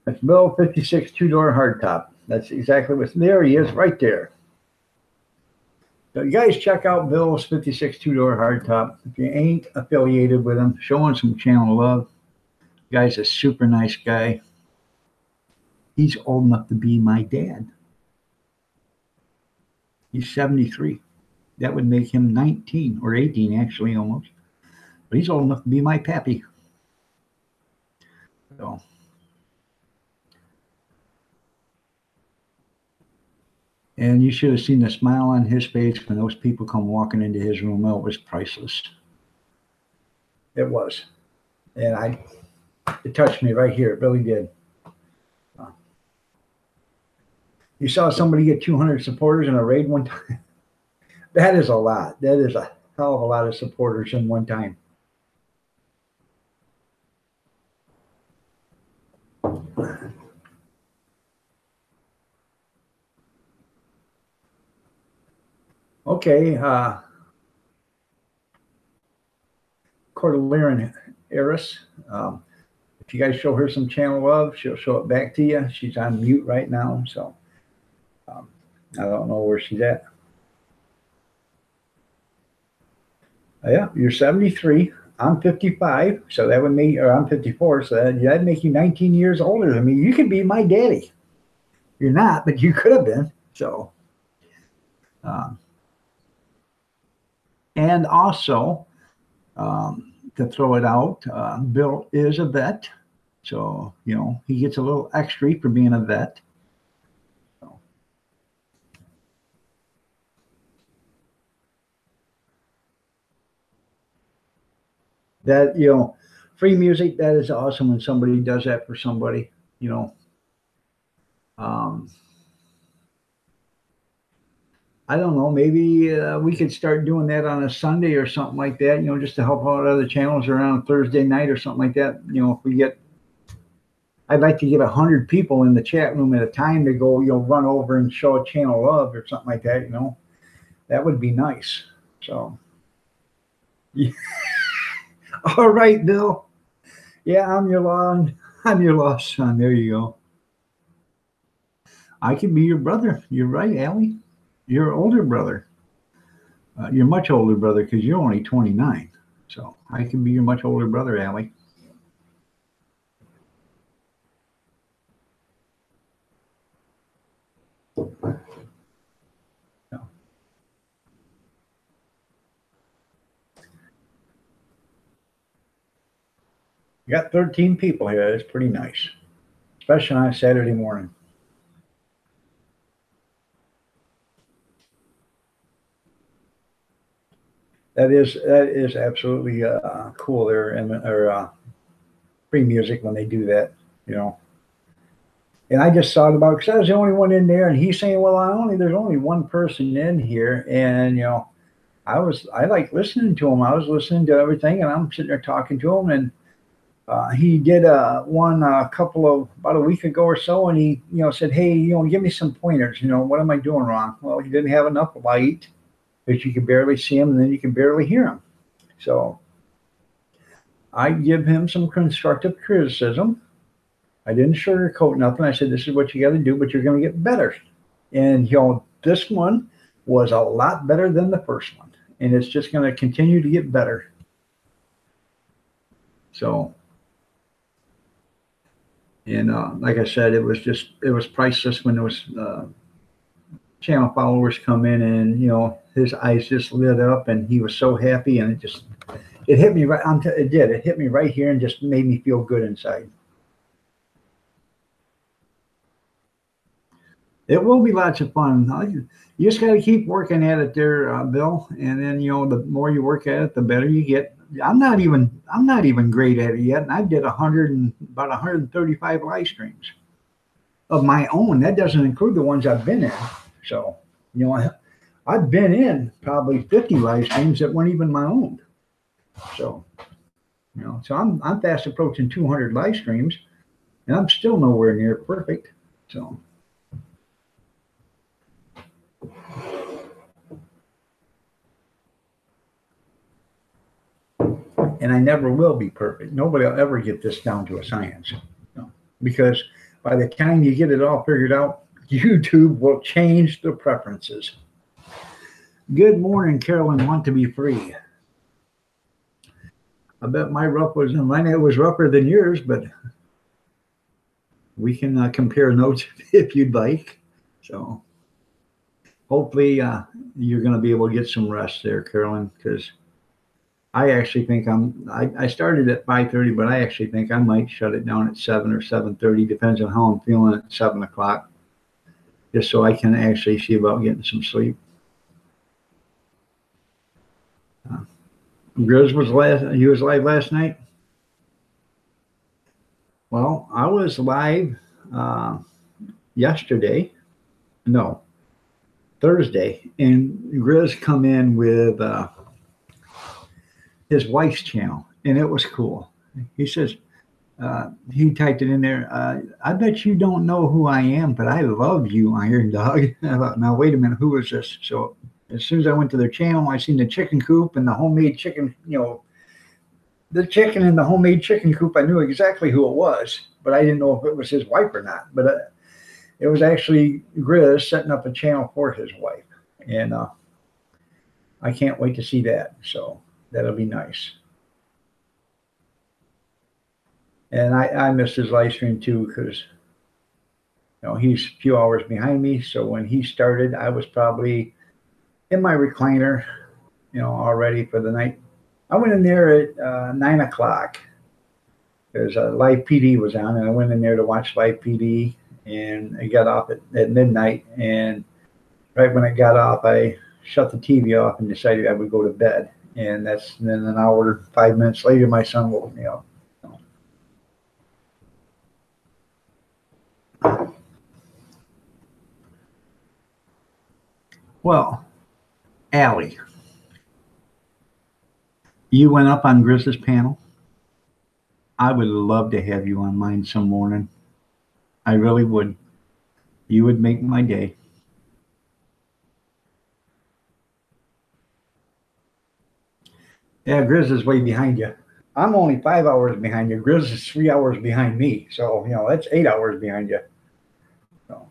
that's Bill 56 two-door hardtop. That's exactly what's there. He is right there. So you guys check out Bill's 56 two-door hardtop. If you ain't affiliated with him, show him some channel love. The guy's a super nice guy. He's old enough to be my dad. He's 73. That would make him 19 or 18, actually, almost. But he's old enough to be my pappy. So. And you should have seen the smile on his face when those people come walking into his room. Oh, it was priceless. It was. And it touched me right here. It really did. You saw somebody get 200 supporters in a raid one time. That is a lot. That is a hell of a lot of supporters in one time. Okay, Cordilleran Eris. If you guys show her some channel love, she'll show it back to you. She's on mute right now, so I don't know where she's at. Yeah, you're 73. I'm 55, so that would make, or I'm 54, so that'd make you 19 years older than me. You could be my daddy. You're not, but you could have been. So, and also, to throw it out, Bill is a vet. So, you know, he gets a little extra for being a vet. So. That, you know, free music, that is awesome when somebody does that for somebody, you know. I don't know, maybe we could start doing that on a Sunday or something like that, you know, just to help out other channels around Thursday night or something like that. You know, if we get, I'd like to get 100 people in the chat room at a time to go, you know, run over and show a channel love or something like that, you know. That would be nice. So, yeah. All right, Bill. Yeah, I'm your lost son. There you go. I can be your brother. You're right, Allie. You're an older brother. You're much older brother because you're only 29. So I can be your much older brother, Allie. No. You got 13 people here. That's pretty nice, especially on a Saturday morning. That is absolutely cool there, and free music when they do that, you know. And I just thought about, because I was the only one in there, and he's saying, well, there's only one person in here, and you know, I like listening to him. I was listening to everything, and I'm sitting there talking to him, and he did one about a week ago or so, and he, you know, said, hey, you know, give me some pointers. You know, what am I doing wrong? Well, he didn't have enough light. that you can barely see him and then you can barely hear him. So I give him some constructive criticism. I didn't sugarcoat nothing. I said, this is what you got to do, but you're going to get better. And, this one was a lot better than the first one. And it's just going to continue to get better. So, and like I said, it was priceless when those channel followers come in and, his eyes just lit up and he was so happy and it hit me right. It hit me right here and just made me feel good inside. It will be lots of fun. You just got to keep working at it there, Bill. And then, the more you work at it, the better you get. I'm not even great at it yet. And I did about 135 live streams of my own. That doesn't include the ones I've been in. So, I've been in probably 50 live streams that weren't even my own. So, so I'm fast approaching 200 live streams and I'm still nowhere near perfect. So. And I never will be perfect. Nobody will ever get this down to a science. Because by the time you get it all figured out, YouTube will change the preferences. Good morning, Carolyn. Want to be free. I bet my rough was in line. It was rougher than yours, but we can compare notes if you'd like. So hopefully you're going to be able to get some rest there, Carolyn, because I actually think I started at 5:30, but I actually think I might shut it down at 7 or 7:30. Depends on how I'm feeling at 7 o'clock, just so I can actually see about getting some sleep. Grizz was live last night. Well, I was live Thursday, and Grizz come in with his wife's channel, and it was cool. He says, he typed it in there, I bet you don't know who I am, but I love you, Iron Dog. I thought, now wait a minute, who is this? So as soon as I went to their channel, I seen the chicken coop and the homemade chicken, the chicken in the homemade chicken coop. I knew exactly who it was, but I didn't know if it was his wife or not. But it was actually Grizz setting up a channel for his wife. And I can't wait to see that. So that'll be nice. And I missed his live stream too, because he's a few hours behind me. So when he started, I was probably in my recliner, all ready for the night. I went in there at 9 o'clock because Live PD was on, and I went in there to watch Live PD, and I got off at midnight. And right when I got off, I shut the TV off and decided I would go to bed. And then an hour, 5 minutes later, my son woke me up. Well, Allie, you went up on Grizz's panel. I would love to have you on mine some morning. I really would. You would make my day. Yeah, Grizz is way behind you. I'm only 5 hours behind you. Grizz is 3 hours behind me. So, that's 8 hours behind you. So.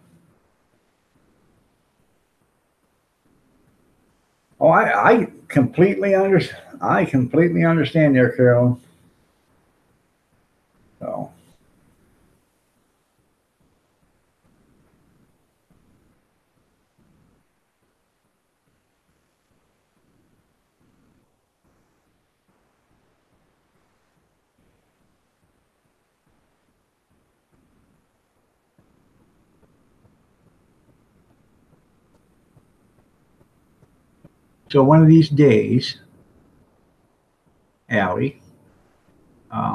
Oh, I completely understand. I completely understand there, Carolyn. So. So one of these days, Allie,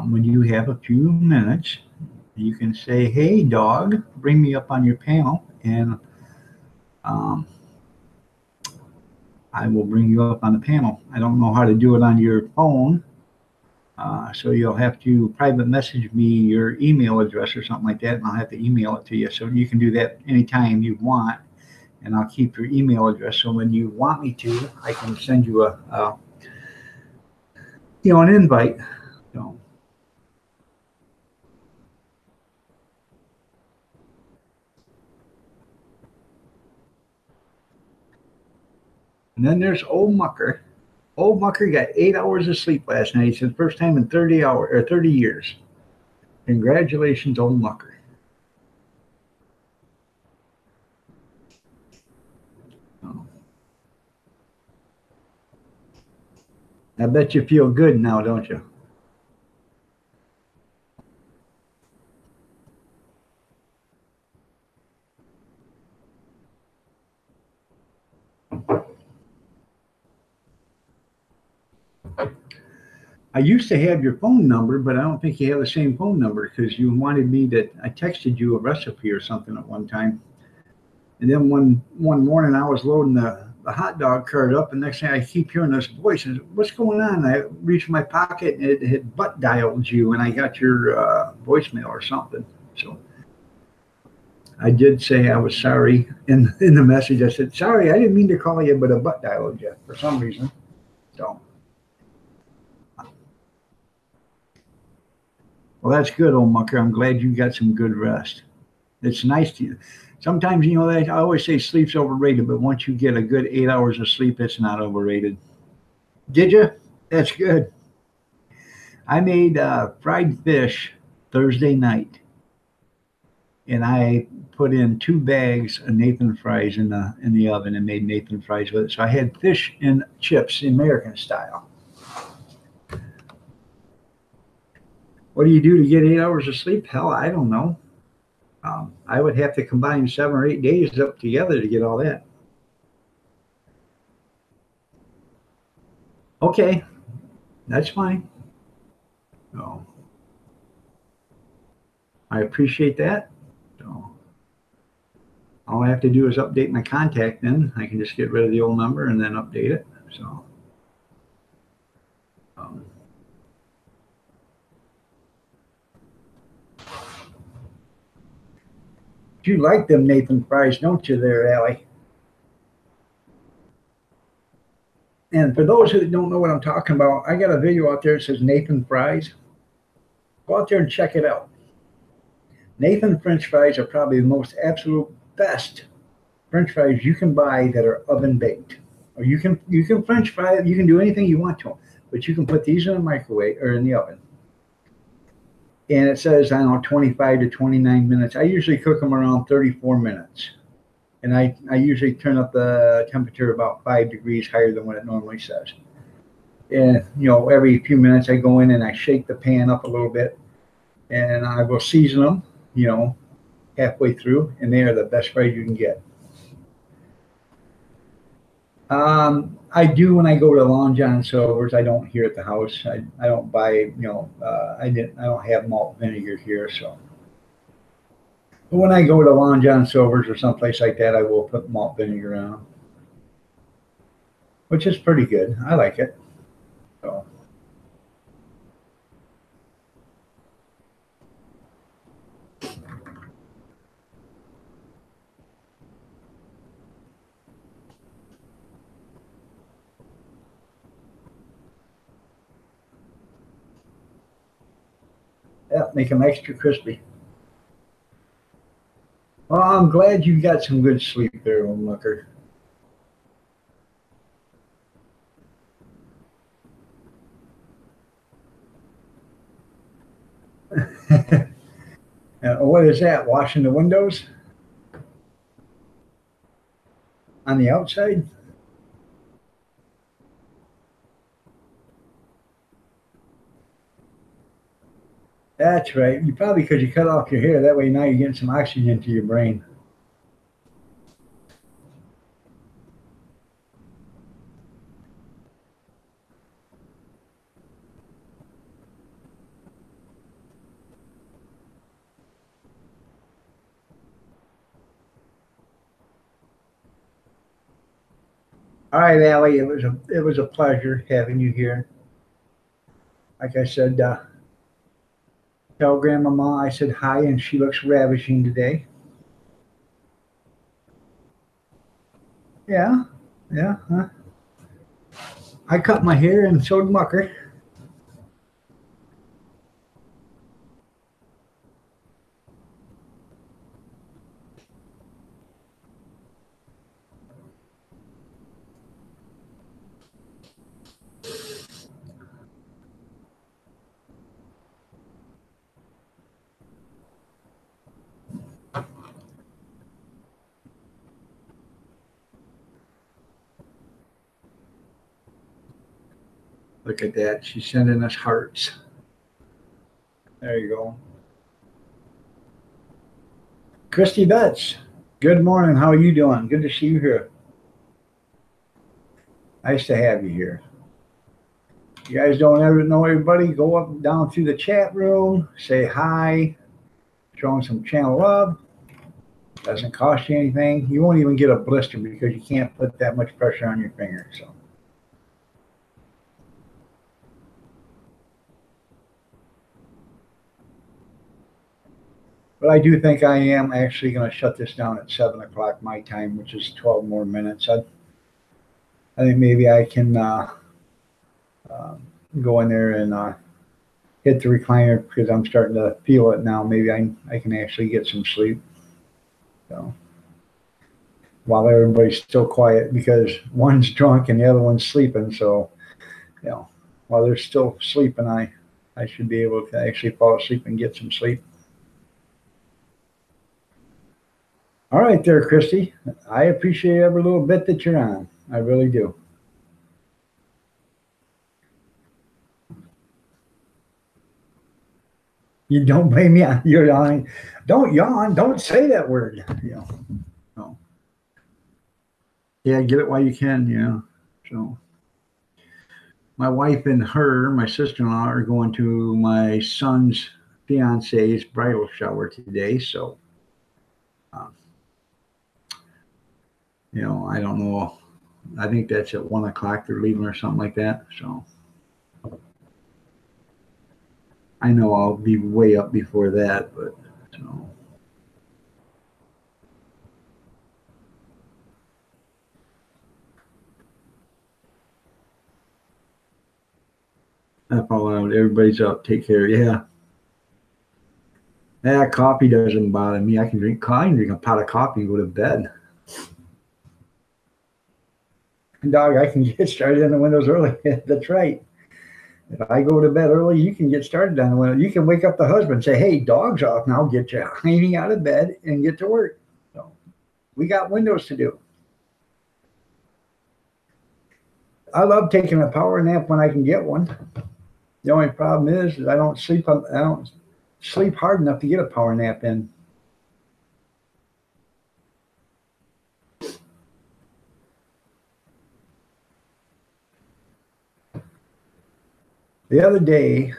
when you have a few minutes, you can say, hey, dog, bring me up on your panel, and I will bring you up on the panel. I don't know how to do it on your phone, so you'll have to private message me your email address or something like that, and I'll have to email it to you. So you can do that anytime you want. and I'll keep your email address. So when you want me to, I can send you an invite. So. And then there's Old Mucker. Old Mucker got 8 hours of sleep last night. He said first time in 30 years. Congratulations, Old Mucker. Oh. I bet you feel good now, don't you? I used to have your phone number, but I don't think you have the same phone number because you wanted me to. I texted you a recipe or something at one time, and then one morning I was loading the hot dog cart up, and next thing I keep hearing this voice. And what's going on? I reached my pocket and it had butt dialed you, and I got your voicemail or something. So I did say I was sorry in the message. I said sorry, I didn't mean to call you, but a butt dialed you for some reason. So. Well, that's good, Old Mucker. I'm glad you got some good rest. It's nice to you. Sometimes, I always say sleep's overrated, but once you get a good 8 hours of sleep, it's not overrated. Did you? That's good. I made fried fish Thursday night, and I put in 2 bags of Nathan fries in the oven and made Nathan fries with it. So I had fish and chips, American style. What do you do to get 8 hours of sleep? Hell, I don't know. I would have to combine 7 or 8 days up together to get all that. Okay, that's fine. So, I appreciate that. So, all I have to do is update my contact then. I can just get rid of the old number and then update it. So, you like them Nathan fries, don't you there, Allie? And for those who don't know what I'm talking about, I got a video out there that says Nathan fries. Go out there and check it out. Nathan French fries are probably the most absolute best French fries you can buy that are oven baked. Or you can French fry it, you can do anything you want to them, but you can put these in the microwave or in the oven. And it says, I don't know, 25 to 29 minutes. I usually cook them around 34 minutes. And I usually turn up the temperature about 5 degrees higher than what it normally says. And, every few minutes I go in and I shake the pan up a little bit. And I will season them, halfway through. And they are the best fries you can get. I do when I go to Long John Silver's. I don't here at the house. I don't buy, I don't have malt vinegar here, so. But when I go to Long John Silver's or someplace like that, I will put malt vinegar on, which is pretty good. I like it. So. Yeah, make them extra crispy. Well, I'm glad you got some good sleep there, Old Mucker. What is that? Washing the windows? On the outside? That's right. You probably because you cut off your hair. That way now you're getting some oxygen to your brain. All right, Allie. It was a pleasure having you here. Like I said, tell Grandmama I said hi, and she looks ravishing today. Yeah, yeah. Huh? I cut my hair and so did Mucker. Look at that. She's sending us hearts. There you go. Christy Betts, good morning. How are you doing? Good to see you here. Nice to have you here. You guys don't ever know everybody, go up and down through the chat room, say hi, show them some channel love. Doesn't cost you anything. You won't even get a blister because you can't put that much pressure on your finger. So. But I do think I am actually going to shut this down at 7 o'clock my time, which is 12 more minutes. I think maybe I can go in there and hit the recliner because I'm starting to feel it now. Maybe I can actually get some sleep. So while everybody's still quiet because one's drunk and the other one's sleeping. So, you know, while they're still sleeping, I should be able to actually fall asleep and get some sleep. All right there, Christy. I appreciate every little bit that you're on. I really do. You don't blame me. You're yawning. Don't yawn. Don't say that word. You know. No. Yeah, get it while you can. Yeah. So, my wife and my sister-in-law, are going to my son's fiance's bridal shower today. So, you know, I don't know. I think that's at 1 o'clock. They're leaving or something like that. So. I know I'll be way up before that, but so. Everybody's up. Take care. Yeah. Yeah, coffee doesn't bother me. I can drink coffee, drink a pot of coffee and go to bed. And dog, I can get started on the windows early. That's right. If I go to bed early, you can get started on the window. You can wake up the husband and say, hey, dog's off now. Get you hanging out of bed and get to work. So we got windows to do. I love taking a power nap when I can get one. The only problem is I don't sleep hard enough to get a power nap in. The other day,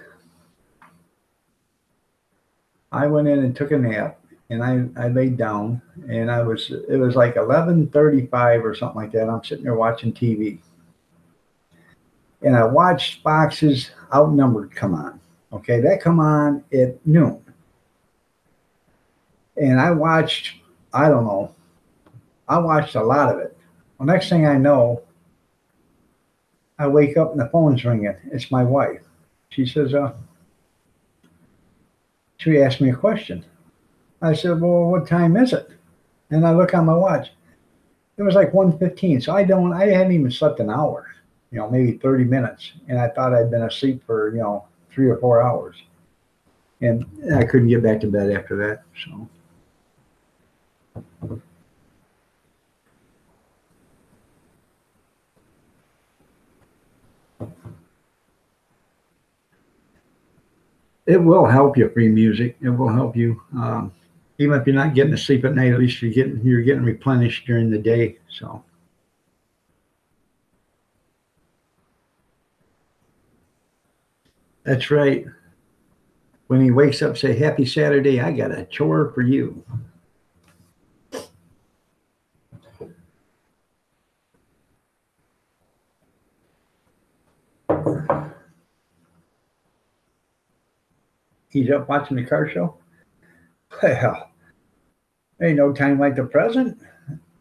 I went in and took a nap, and I laid down, and it was like 11:35 or something like that. I'm sitting there watching TV, and I watched Fox's Outnumbered come on. Okay, that come on at noon, and I watched a lot of it. Well, next thing I know, I wake up and the phone's ringing. It's my wife. She says, she asked me a question. I said, well, what time is it? And I look on my watch. It was like 1:15. So I hadn't even slept an hour, maybe 30 minutes. And I thought I'd been asleep for, 3 or 4 hours. And I couldn't get back to bed after that. So. It will help you, free music. It will help you. Even if you're not getting to sleep at night, at least you're getting replenished during the day. So. That's right. When he wakes up, say, happy Saturday, I got a chore for you. He's up watching the car show? Well, ain't no time like the present.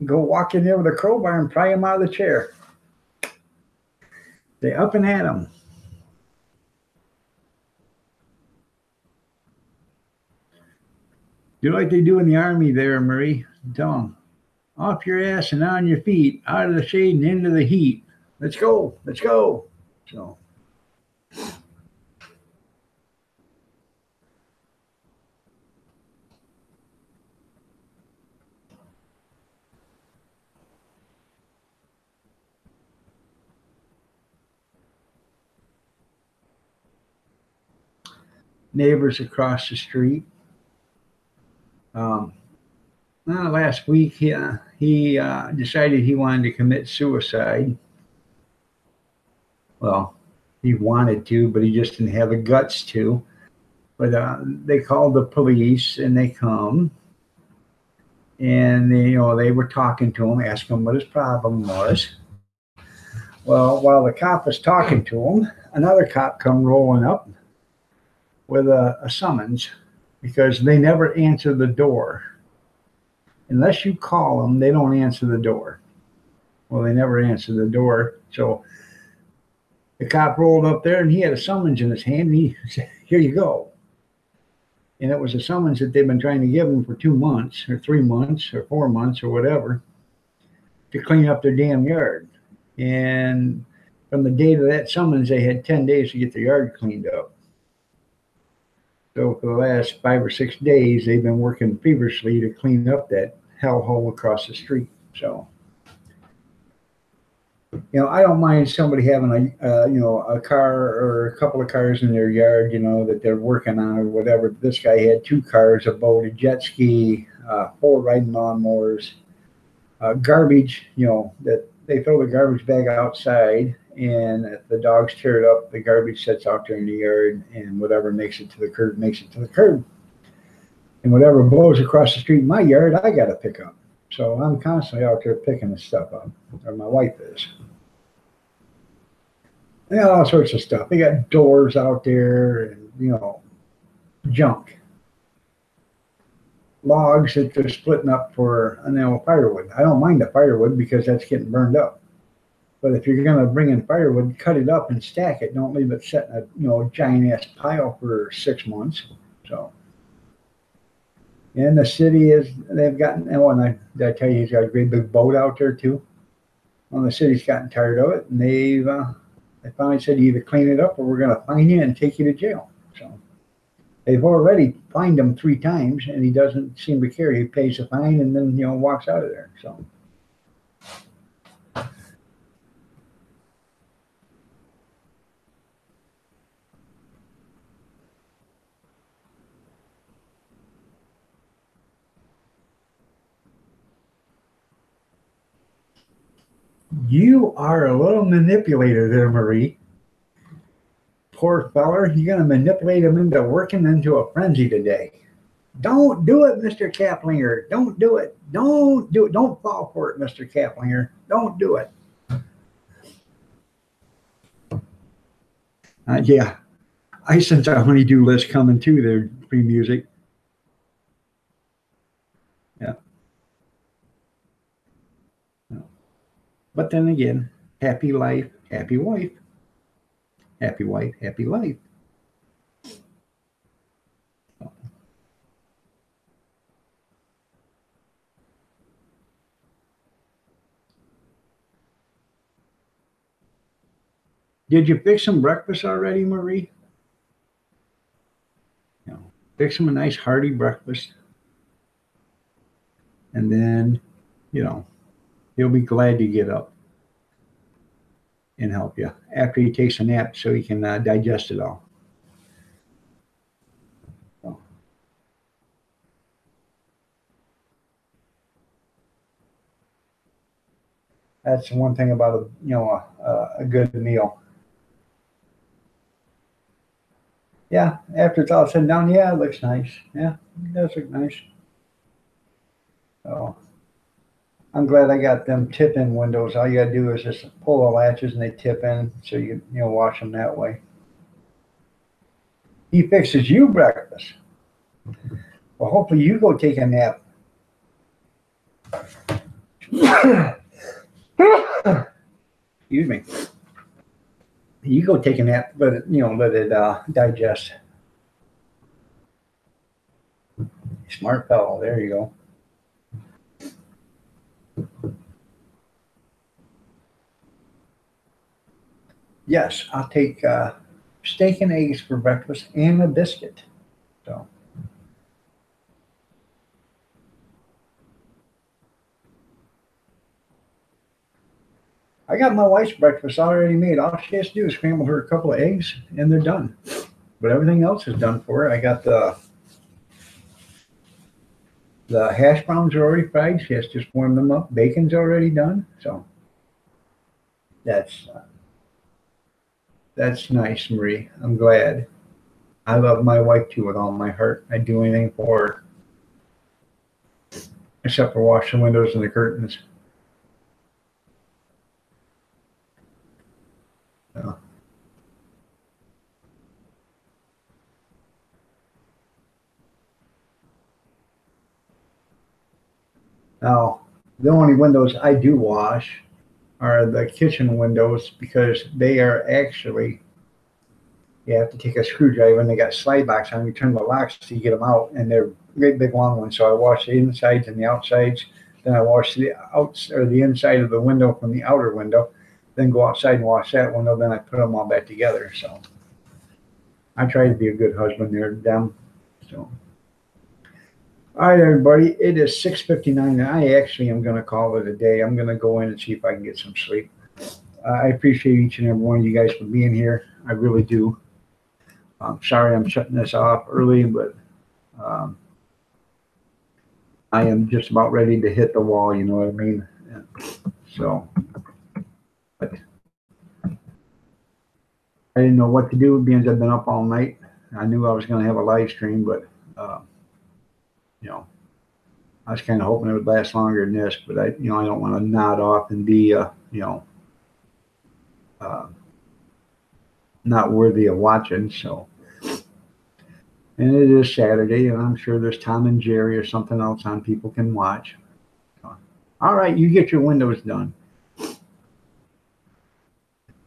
Go walk in there with a crowbar and pry him out of the chair. They up and at him. Do like they do in the Army there, Marie. Tell them, off your ass and on your feet, out of the shade and into the heat. Let's go. Let's go. So. Neighbors across the street. Last week he decided he wanted to commit suicide. Well, he wanted to, but he just didn't have the guts to. But they called the police, and they come, and they were talking to him, asking him what his problem was. Well, while the cop was talking to him, another cop come rolling up with a summons, because they never answer the door. Unless you call them, they don't answer the door. Well, they never answer the door. So the cop rolled up there, and he had a summons in his hand, and he said, here you go. And it was a summons that they've been trying to give him for 2 months or 3 months or 4 months or whatever to clean up their damn yard. And from the date of that summons, they had 10 days to get their yard cleaned up. So for the last 5 or 6 days, they've been working feverishly to clean up that hellhole across the street. So, I don't mind somebody having a car or a couple of cars in their yard, that they're working on or whatever. This guy had 2 cars, a boat, a jet ski, 4 riding lawnmowers, garbage, that they throw the garbage bag outside, and if the dogs tear it up, the garbage sits out there in the yard, and whatever makes it to the curb makes it to the curb. And whatever blows across the street in my yard, I got to pick up. So I'm constantly out there picking this stuff up, or my wife is. They got all sorts of stuff. They got doors out there and, junk. Logs that they're splitting up for, firewood. I don't mind the firewood because that's getting burned up. But if you're going to bring in firewood, cut it up and stack it. Don't leave it set in a giant-ass pile for 6 months. So. And the city they've gotten, and did I tell you he's got a great big boat out there too? Well, the city's gotten tired of it, and they finally said, you either clean it up or we're going to fine you and take you to jail. So they've already fined him 3 times, and he doesn't seem to care. He pays the fine and then, walks out of there. So. You are a little manipulator there, Marie. Poor feller, you're going to manipulate him into working into a frenzy today. Don't do it, Mr. Kaplinger. Don't do it. Don't do it. Don't fall for it, Mr. Kaplinger. Don't do it. Yeah, I sense a honeydew list coming too there, free music. Yeah. But then again, happy life, happy wife. Happy wife, happy life. Did you fix some breakfast already, Marie? Fix him a nice hearty breakfast. And then, he'll be glad to get up and help you after he takes a nap so he can digest it all. So. That's one thing about a good meal. Yeah, after it's all said and done, yeah, it looks nice. Yeah, it does look nice. So I'm glad I got them tip-in windows. All you gotta do is just pull the latches and they tip in, so you wash them that way. He fixes you breakfast. Well, hopefully you go take a nap. Excuse me. You go take a nap, let it, let it digest. Smart fellow. There you go. Yes, I'll take steak and eggs for breakfast and a biscuit. So. I got my wife's breakfast already made. All she has to do is scramble her a couple of eggs and they're done. But everything else is done for her. I got the hash browns are already fried. She has to just warm them up. Bacon's already done. So that's nice, Marie. I'm glad. I love my wife too with all my heart. I'd do anything for her. Except for wash the windows and the curtains. So. Now, the only windows I do wash are the kitchen windows because they are actually, you have to take a screwdriver and they got slide locks on. You turn the locks to get them out, and they're great big long ones. So I wash the insides and the outsides. Then I wash the the inside of the window from the outer window. Then go outside and wash that window. Then I put them all back together. So I try to be a good husband there to them. So. All right, everybody, it is 6:59, and I actually am going to call it a day. I'm going to go in and see if I can get some sleep. I appreciate each and every one of you guys for being here. I really do. I'm sorry I'm shutting this off early, but I am just about ready to hit the wall, you know what I mean? So, but I didn't know what to do, being I've been up all night. I knew I was going to have a live stream, but I was kind of hoping it would last longer than this, but I don't want to nod off and be, not worthy of watching. So, and it is Saturday, and I'm sure there's Tom and Jerry or something else on people can watch. All right, you get your windows done.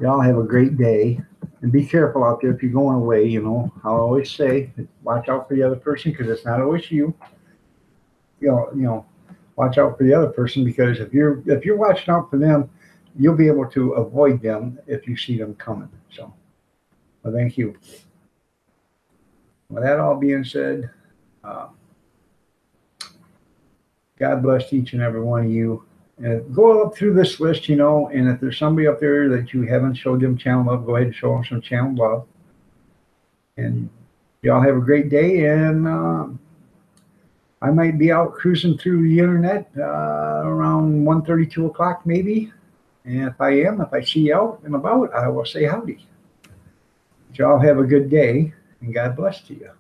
Y'all have a great day, and be careful out there if you're going away. I'll always say, watch out for the other person because it's not always you. Watch out for the other person because if you're watching out for them, you'll be able to avoid them if you see them coming. So, well, thank you. With that all being said, God bless each and every one of you. And go up through this list, and if there's somebody up there that you haven't showed them channel love, go ahead and show them some channel love. And y'all have a great day, and I might be out cruising through the internet around 1:30, 2 o'clock maybe. And if I see you out and about, I will say howdy. Y'all have a good day, and God bless to you.